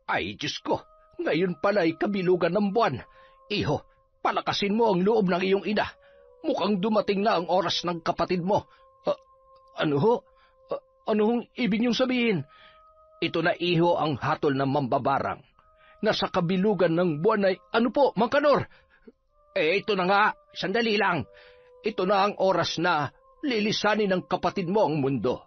D: Ay, Diyos ko, ngayon pala ay kabilugan ng buwan. Iho, palakasin mo ang loob ng iyong ina. Mukhang dumating na ang oras ng kapatid mo.
C: Ano ho?
D: Ano hong ibig niyong sabihin? Ito na, iho, ang hatol ng mambabarang. Nasa kabilugan ng buwan ay, ano po, Mang Kanor? Ito na nga, sandali lang. Ito na ang oras na lilisanin ng kapatid mo ang mundo.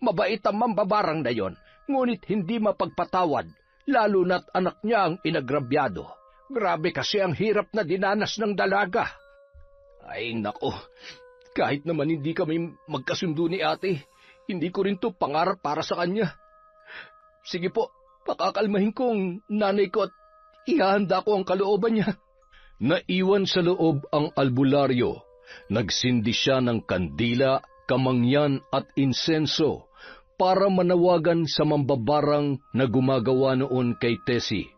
D: Mabait ang mambabarang na yon, ngunit hindi mapagpatawad, lalo na't anak niya ang inagrabyado. Grabe kasi ang hirap na dinanas ng dalaga.
C: Ay, nako. Kahit naman hindi kami magkasundo ni ate, hindi ko rin to pangarap para sa kanya. Sige po, pakakalmahin ko ang nanay ko at ihahanda ko ang kalooban niya. Naiwan sa loob ang albularyo. Nagsindi siya ng kandila, kamangyan at insenso para manawagan sa mambabarang na gumagawa noon kay Tessie.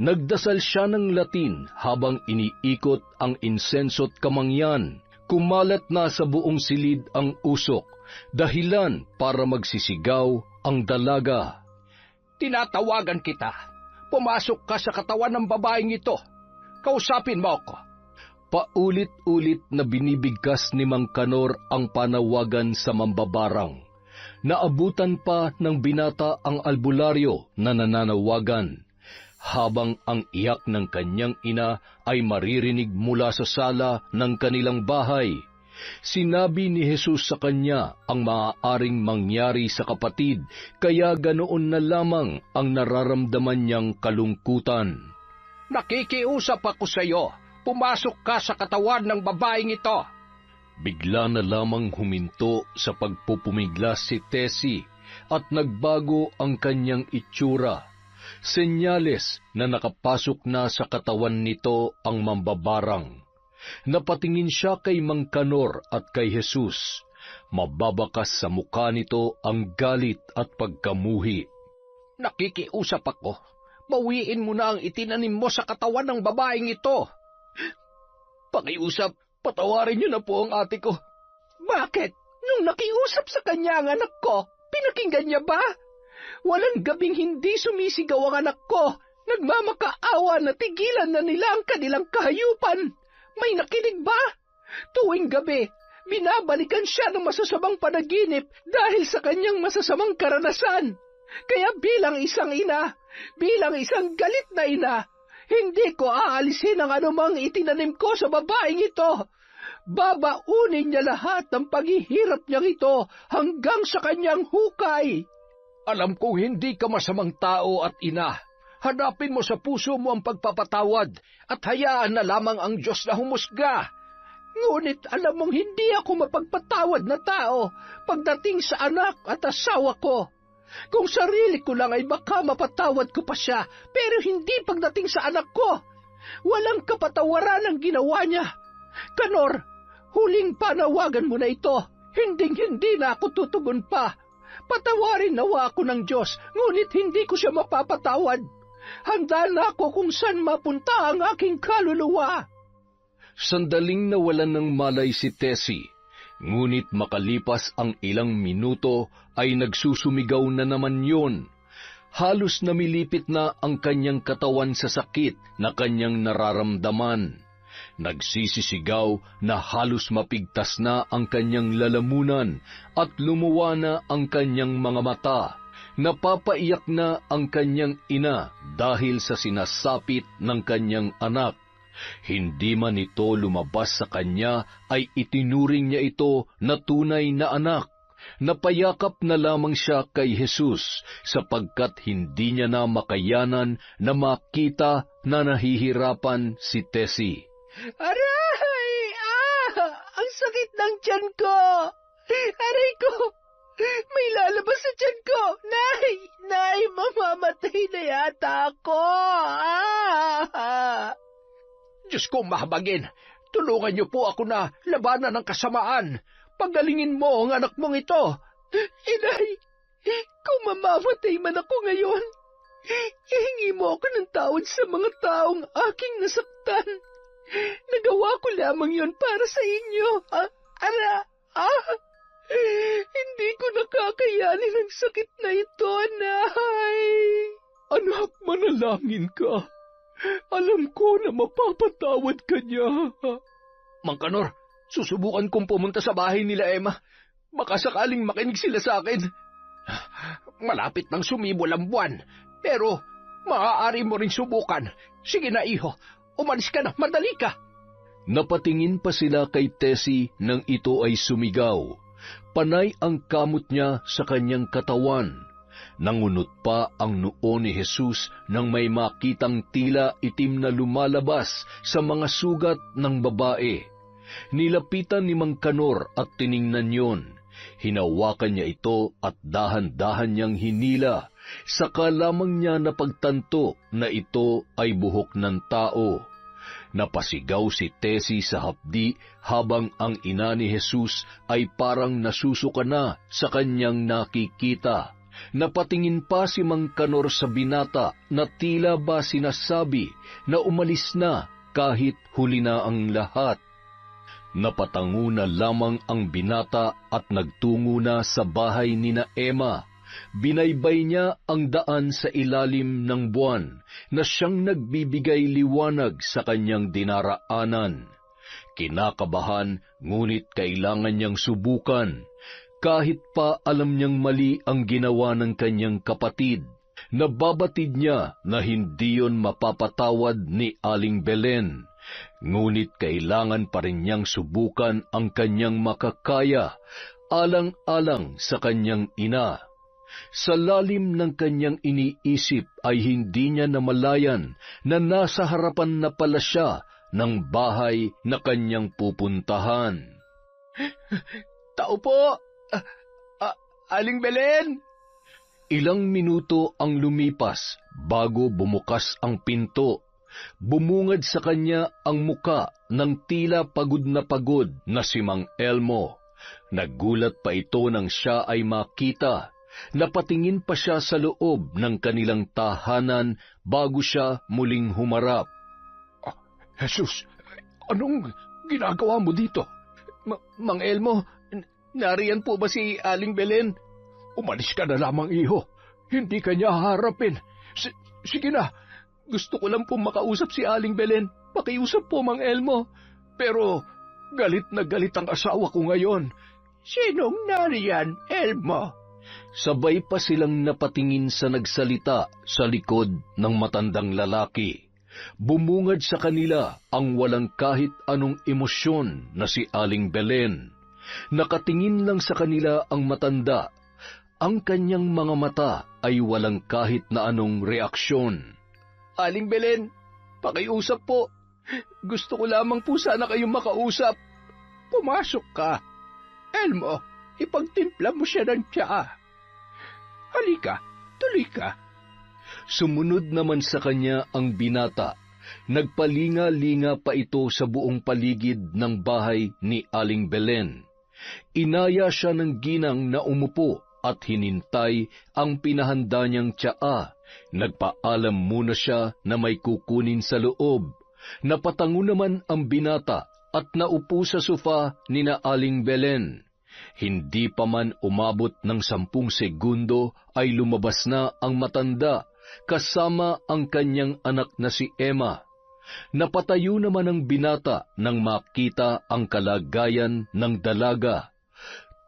C: Nagdasal siya ng Latin habang iniikot ang insenso't kamangyan. Kumalat na sa buong silid ang usok, dahilan para magsisigaw ang dalaga.
D: Tinatawagan kita. Pumasok ka sa katawan ng babaeng ito. Kausapin mo ako.
C: Paulit-ulit na binibigkas ni Mang Kanor ang panawagan sa mambabarang. Naabutan pa ng binata ang albularyo na nananawagan, habang ang iyak ng kanyang ina ay maririnig mula sa sala ng kanilang bahay. Sinabi ni Jesus sa kanya ang maaaring mangyari sa kapatid, kaya ganoon na lamang ang nararamdaman niyang kalungkutan.
D: Nakikiusap ako sa iyo. Pumasok ka sa katawan ng babaeng ito.
C: Bigla na lamang huminto sa pagpupumiglas si Tessie at nagbago ang kanyang itsura. Senyales na nakapasok na sa katawan nito ang mambabarang. Napatingin siya kay Mang Kanor at kay Jesus. Mababakas sa mukha nito ang galit at pagkamuhi.
D: Nakikiusap ako. Bawiin mo na ang itinanim mo sa katawan ng babaeng ito.
C: Pakiusap, patawarin niyo na po ang ate ko.
A: Bakit? Nung nakiusap sa kanya ang anak ko, pinakinggan niya ba? Walang gabing hindi sumisigaw ang anak ko. Nagmamakaawa na tigilan na nila ang kanilang kahayupan. May nakinig ba? Tuwing gabi, binabalikan siya ng masasamang panaginip dahil sa kanyang masasamang karanasan. Kaya bilang isang ina, bilang isang galit na ina, hindi ko aalisin ang anumang itinanim ko sa babaeng ito. babaunin niya lahat ng paghihirap niyang ito hanggang sa kanyang hukay.
B: Alam kong hindi ka masamang tao at ina. Hanapin mo sa puso mo ang pagpapatawad at hayaan na lamang ang Diyos na humusga.
A: Ngunit alam mong hindi ako mapagpatawad na tao pagdating sa anak at asawa ko. Kung sarili ko lang ay baka mapatawad ko pa siya, pero hindi pagdating sa anak ko. Walang kapatawaran ang ginawa niya. Kanor, huling panawagan mo na ito. Hinding-hindi na ako tutugon pa. Patawarin nawa ako ng Diyos, ngunit hindi ko siya mapapatawad. Handa na ako kung saan mapunta ang aking kaluluwa.
C: Sandaling nawalan ng malay si Tessie, ngunit makalipas ang ilang minuto ay nagsusumigaw na naman yon. Halos namilipit na ang kanyang katawan sa sakit na kanyang nararamdaman. Nagsisisigaw na halos mapigtas na ang kanyang lalamunan at lumuwa na ang kanyang mga mata. Napapaiyak na ang kanyang ina dahil sa sinasapit ng kanyang anak. Hindi man ito lumabas sa kanya ay itinuring niya ito na tunay na anak. Napayakap na lamang siya kay Jesus sapagkat hindi niya na makayanan na makita na nahihirapan si Tessie.
A: Aray! Ang sakit ng tiyan ko! Aray ko! May lalabas sa tiyan ko! Nay! Mamamatay na yata ako!
B: Diyos ko mahabagin, tulungan niyo po ako na labanan ng kasamaan. Pagalingin mo ang anak mong ito.
A: Inay, kung mamamatay man ako ngayon, ihingi mo ako ng tawad sa mga taong aking nasaktan. Nagawa ko lamang yon para sa inyo. Hindi ko nakakayanin ang sakit na ito, Nay.
E: Anak, manalangin ka. Alam ko na mapapatawad ka niya.
B: Mang Kanor, susubukan kong pumunta sa bahay nila Emma. Baka sakaling makinig sila sa akin. Malapit nang sumibol ang buwan, pero maaari mo ring subukan. Sige na, iho. Umalis ka na, madali ka.
C: Napatingin pa sila kay Tessie nang ito ay sumigaw. Panay ang kamot niya sa kanyang katawan. Nangunot pa ang noo ni Jesus nang may makitang tila itim na lumalabas sa mga sugat ng babae. Nilapitan ni Mang Kanor at tiningnan yon. Hinawakan niya ito at dahan-dahan niyang hinila. Saka lamang niya napagtanto na ito ay buhok ng tao. Napasigaw si Tessie sa hapdi habang ang ina ni Jesus ay parang nasusuka na sa kanyang nakikita. Napatingin pa si Mang Kanor sa binata na tila ba sinasabi na umalis na kahit huli na ang lahat. Napatango na lamang ang binata at nagtungo na sa bahay ni na Emma. Binaybay niya ang daan sa ilalim ng buwan na siyang nagbibigay liwanag sa kanyang dinaraanan. Kinakabahan, ngunit kailangan niyang subukan. Kahit pa alam niyang mali ang ginawa ng kanyang kapatid, nababatid niya na hindi yon mapapatawad ni Aling Belen. Ngunit kailangan pa rin niyang subukan ang kanyang makakaya, alang-alang sa kanyang ina. Sa lalim ng kanyang iniisip ay hindi niya namalayan na nasa harapan na pala siya ng bahay na kanyang pupuntahan.
B: Tao po! Aling Belen!
C: Ilang minuto ang lumipas bago bumukas ang pinto. Bumungad sa kanya ang muka ng tila pagod na si Mang Elmo. Nagulat pa ito nang siya ay makita. Napatingin pa siya sa loob ng kanilang tahanan bago siya muling humarap.
B: Jesus, anong ginagawa mo dito? Mang Elmo, nariyan po ba si Aling Belen? Umalis ka na lamang, iho. Hindi ka niya haharapin. Sige na. Gusto ko lang po makausap si Aling Belen. Pakiusap po, Mang Elmo. Pero galit na galit ang asawa ko ngayon. Sinong nariyan, Elmo?
C: Sabay pa silang napatingin sa nagsalita sa likod ng matandang lalaki. Bumungad sa kanila ang walang kahit anong emosyon na si Aling Belen. Nakatingin lang sa kanila ang matanda. Ang kanyang mga mata ay walang kahit na anong reaksyon.
A: Aling Belen, pakiusap po. Gusto ko lamang po sana kayong makausap. Pumasok ka. Elmo, ipagtimpla mo siya ng tsaa. Halika, tuloy ka.
C: Sumunod naman sa kanya ang binata. Nagpalinga-linga pa ito sa buong paligid ng bahay ni Aling Belen. Inaya siya ng ginang na umupo at hinintay ang pinahanda niyang tsaa. Nagpaalam muna siya na may kukunin sa loob. Napatango naman ang binata at naupo sa sofa ni na Aling Belen. Hindi pa man umabot ng 10 segundo ay lumabas na ang matanda kasama ang kanyang anak na si Emma. Napatayo naman ang binata nang makita ang kalagayan ng dalaga.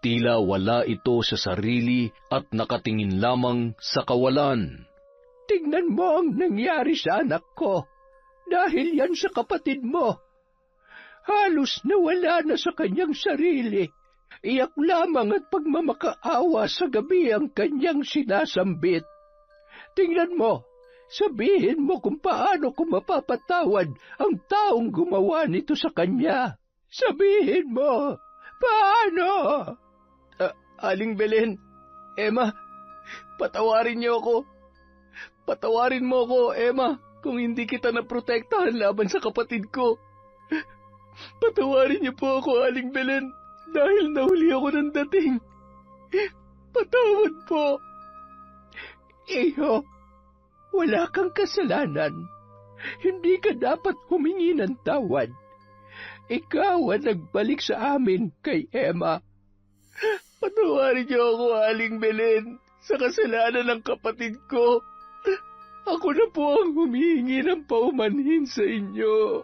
C: Tila wala ito sa sarili at nakatingin lamang sa kawalan.
A: Tingnan mo ang nangyari sa anak ko. Dahil yan sa kapatid mo. Halos nawala na sa kanyang sarili. Iyak lamang at pagmamakaawa sa gabi ang kanyang sinasambit. Tingnan mo, sabihin mo kung paano ko mapapatawad ang taong gumawa nito sa kanya. Sabihin mo, paano? Aling Belen, Emma, patawarin niyo ako. Patawarin mo ako, Emma, kung hindi kita naprotektahan laban sa kapatid ko. Patawarin niyo po ako, Aling Belen, dahil nahuli ako ng dating. Patawad po. Iho, wala kang kasalanan. Hindi ka dapat humingi ng tawad. Ikaw ang nagbalik sa amin kay Emma. Patawarin niyo ako, Aling Belen, sa kasalanan ng kapatid ko. Ako na po ang humihingi ng paumanhin sa inyo.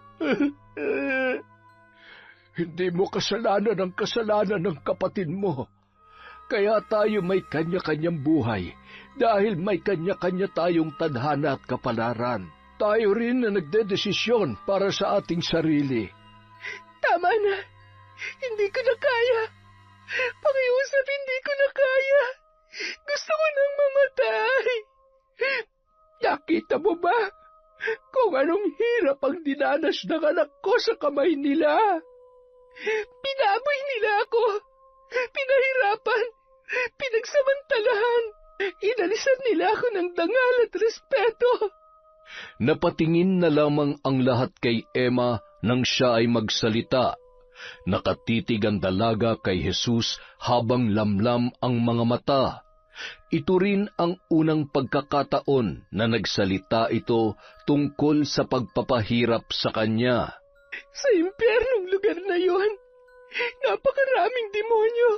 E: Hindi mo kasalanan ang kasalanan ng kapatid mo. Kaya tayo may kanya-kanyang buhay dahil may kanya-kanya tayong tadhana at kapalaran. Tayo rin na nagdedesisyon para sa ating sarili.
A: Tama na. Hindi ko na kaya. Pakiusap, hindi ko na kaya. Gusto ko nang mamatay. Nakita mo ba kung anong hirap ang dinanas ng anak ko sa kamay nila? Pinaboy nila ako. Pinahirapan. Pinagsamantalahan. Inalisan nila ako ng dangal at respeto.
C: Napatingin na lamang ang lahat kay Emma nang siya ay magsalita. Nakatitig ang dalaga kay Jesus habang lamlam ang mga mata. Ito rin ang unang pagkakataon na nagsalita ito tungkol sa pagpapahirap sa kanya.
A: Sa impyernong lugar na yon, napakaraming demonyo.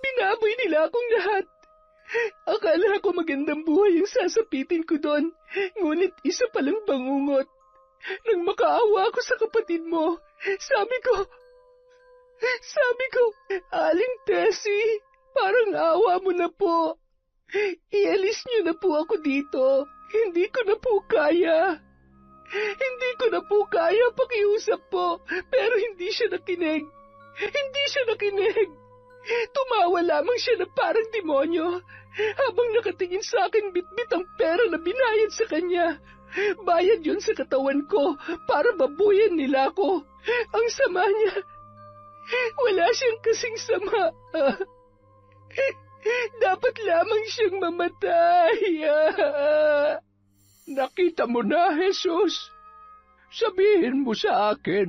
A: Binaboy nila akong lahat. Akala ko magandang buhay ang sasapitin ko doon, ngunit isa palang bangungot. Nang makaawa ako sa kapatid mo, sabi ko, Aling Tessie, parang awa mo na po. Ialis niyo na po ako dito. Hindi ko na po kaya. Pakiusap po. Pero hindi siya nakinig. Tumawa lamang siya na parang demonyo. Habang nakatingin sa akin bitbit ang pera na binayad sa kanya. Bayad yun sa katawan ko para babuyan nila ako. Ang sama niya. Wala siyang kasing sama. Dapat lamang siyang mamatay.
E: Nakita mo na, Jesus. Sabihin mo sa akin,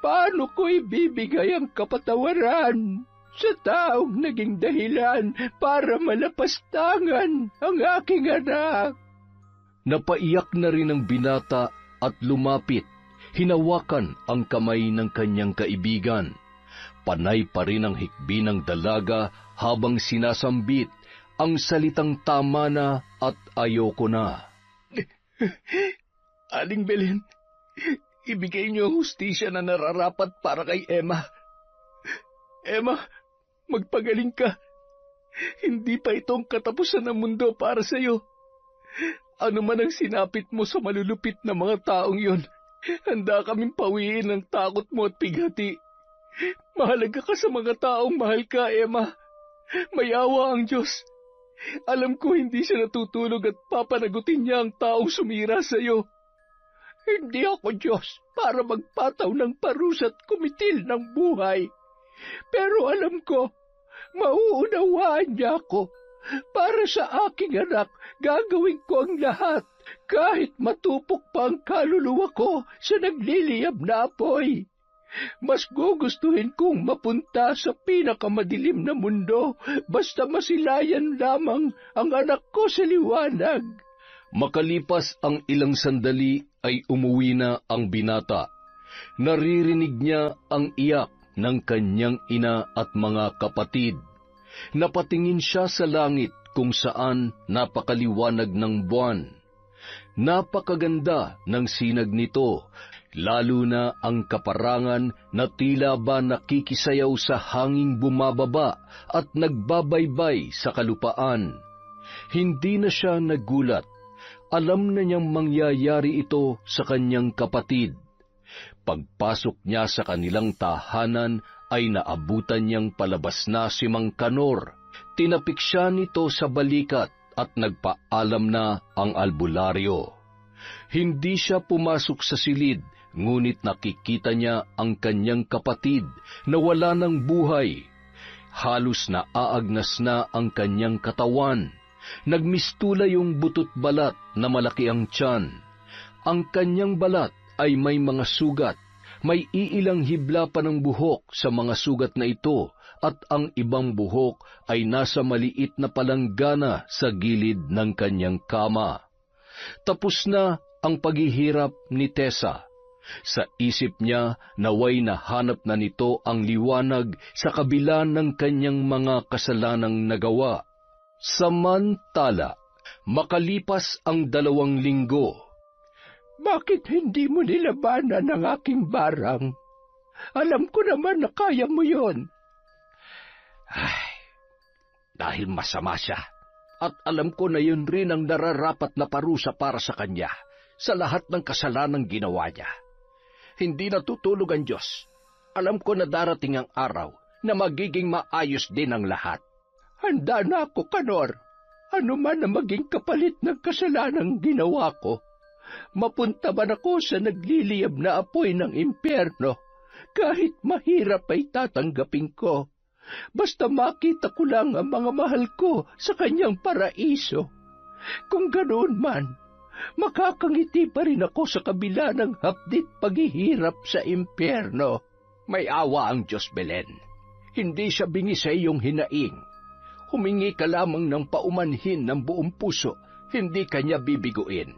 E: paano ko ibibigay ang kapatawaran sa taong naging dahilan para malapastangan ang aking anak?
C: Napaiyak na rin ang binata at lumapit, hinawakan ang kamay ng kanyang kaibigan. Panay pa rin ang hikbi ng dalaga habang sinasambit ang salitang tama na at ayoko na.
A: Aling Belen, ibigay niyo ang hustisya na nararapat para kay Emma. Emma, magpagaling ka. Hindi pa itong katapusan ng mundo para sa iyo.
C: Ano man ang sinapit mo sa malulupit na mga taong yon, handa kaming pawiin ang takot mo at pighati. Mahalaga ka sa mga taong mahal ka, Emma. May awa ang Diyos. Alam ko hindi siya natutulog at papanagutin niya ang taong sumira sa iyo. Hindi ako Diyos para magpataw ng parusa at kumitil ng buhay. Pero alam ko, mauunawaan niya ako. Para sa aking anak, gagawin ko ang lahat, kahit matupok pa ang kaluluwa ko sa nagliliyab na apoy. Mas gugustuhin kong mapunta sa pinakamadilim na mundo, basta masilayan lamang ang anak ko sa liwanag. Makalipas ang ilang sandali ay umuwi na ang binata. Naririnig niya ang iyak ng kanyang ina at mga kapatid. Napatingin siya sa langit kung saan napakaliwanag ng buwan. Napakaganda ng sinag nito, lalo na ang kaparangan na tila ba nakikisayaw sa hanging bumababa at nagbabaybay sa kalupaan. Hindi na siya nagulat. Alam na niyang mangyayari ito sa kanyang kapatid. Pagpasok niya sa kanilang tahanan ay naabutan niyang palabas na si Mang Kanor. Tinapik siya nito sa balikat at nagpaalam na ang albularyo. Hindi siya pumasok sa silid, ngunit nakikita niya ang kanyang kapatid na wala ng buhay. Halos naaagnas na ang kanyang katawan. Nagmistula yung butot balat na malaki ang tiyan. Ang kanyang balat ay may mga sugat. May iilang hibla pa ng buhok sa mga sugat na ito at ang ibang buhok ay nasa maliit na palanggana sa gilid ng kanyang kama. Tapos na ang paghihirap ni Tessa. Sa isip niya naway nahanap na nito ang liwanag sa kabila ng kanyang mga kasalanang nagawa. Samantala, makalipas ang 2 linggo,
A: Bakit hindi mo nilabanan ang aking barang? Alam ko naman na kaya mo yon.
D: Dahil masama siya, at alam ko na yun rin ang nararapat na parusa para sa kanya sa lahat ng kasalanang ginawa niya. Hindi natutulog ang Diyos. Alam ko na darating ang araw na magiging maayos din ang lahat.
A: Handa na ako, Kanor. Ano man na maging kapalit ng kasalanang ginawa ko. Mapunta man ako sa nagliliyab na apoy ng impyerno, kahit mahirap ay tatanggapin ko. Basta makita ko lang ang mga mahal ko sa kanyang paraiso. Kung ganoon man, makakangiti pa rin ako sa kabila ng hapdit paghihirap sa impyerno.
D: May awa ang Diyos, Belen. Hindi siya bingi sa iyong hinaing. Humingi ka lamang ng paumanhin ng buong puso, hindi kanya bibiguin.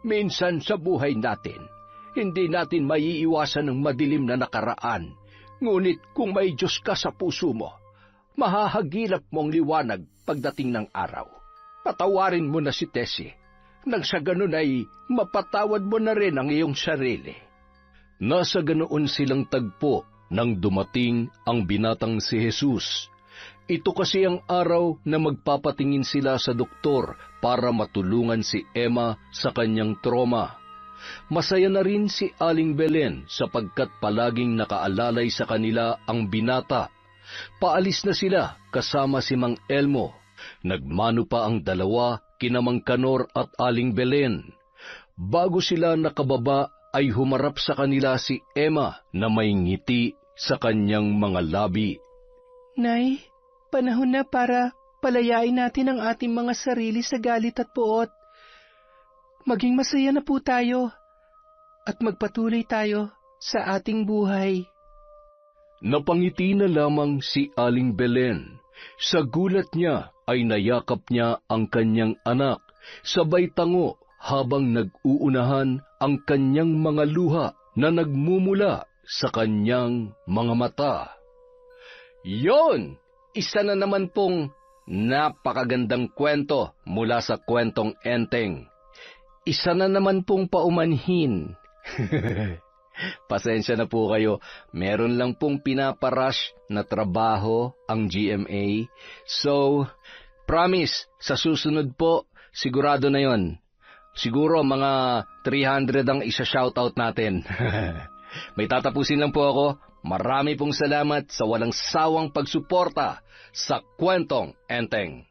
D: Minsan sa buhay natin, hindi natin maiiwasan ng madilim na nakaraan. Ngunit kung may Diyos ka sa puso mo, mahahagilap mo ang liwanag pagdating ng araw. Patawarin mo na si Tessie, nang sa ganun ay mapatawad mo na rin ang iyong sarili.
C: Nasa ganoon silang tagpo nang dumating ang binatang si Jesus. Ito kasi ang araw na magpapatingin sila sa doktor para matulungan si Emma sa kanyang trauma. Masaya na rin si Aling Belen sapagkat palaging nakaalalay sa kanila ang binata. Paalis na sila kasama si Mang Elmo. Nagmano pa ang dalawa kina Mang Kanor at Aling Belen. Bago sila nakababa ay humarap sa kanila si Emma na may ngiti sa kanyang mga labi.
A: Nay, panahon na para palayain natin ang ating mga sarili sa galit at puot. Maging masaya na po tayo at magpatuloy tayo sa ating buhay.
C: Napangiti na lamang si Aling Belen. Sa gulat niya ay nayakap niya ang kanyang anak, sabay tango habang nag-uunahan ang kanyang mga luha na nagmumula sa kanyang mga mata.
D: Yon! Isa na naman pong napakagandang kwento mula sa kwentong Enteng. Isa na naman pong paumanhin. Pasensya na po kayo, meron lang pong pinaparash na trabaho ang GMA. So, promise, sa susunod po, sigurado na yon,
C: Siguro mga 300 ang isa-shoutout natin. May tatapusin lang po ako. Marami pong salamat sa walang sawang pagsuporta sa Kwentong Enteng.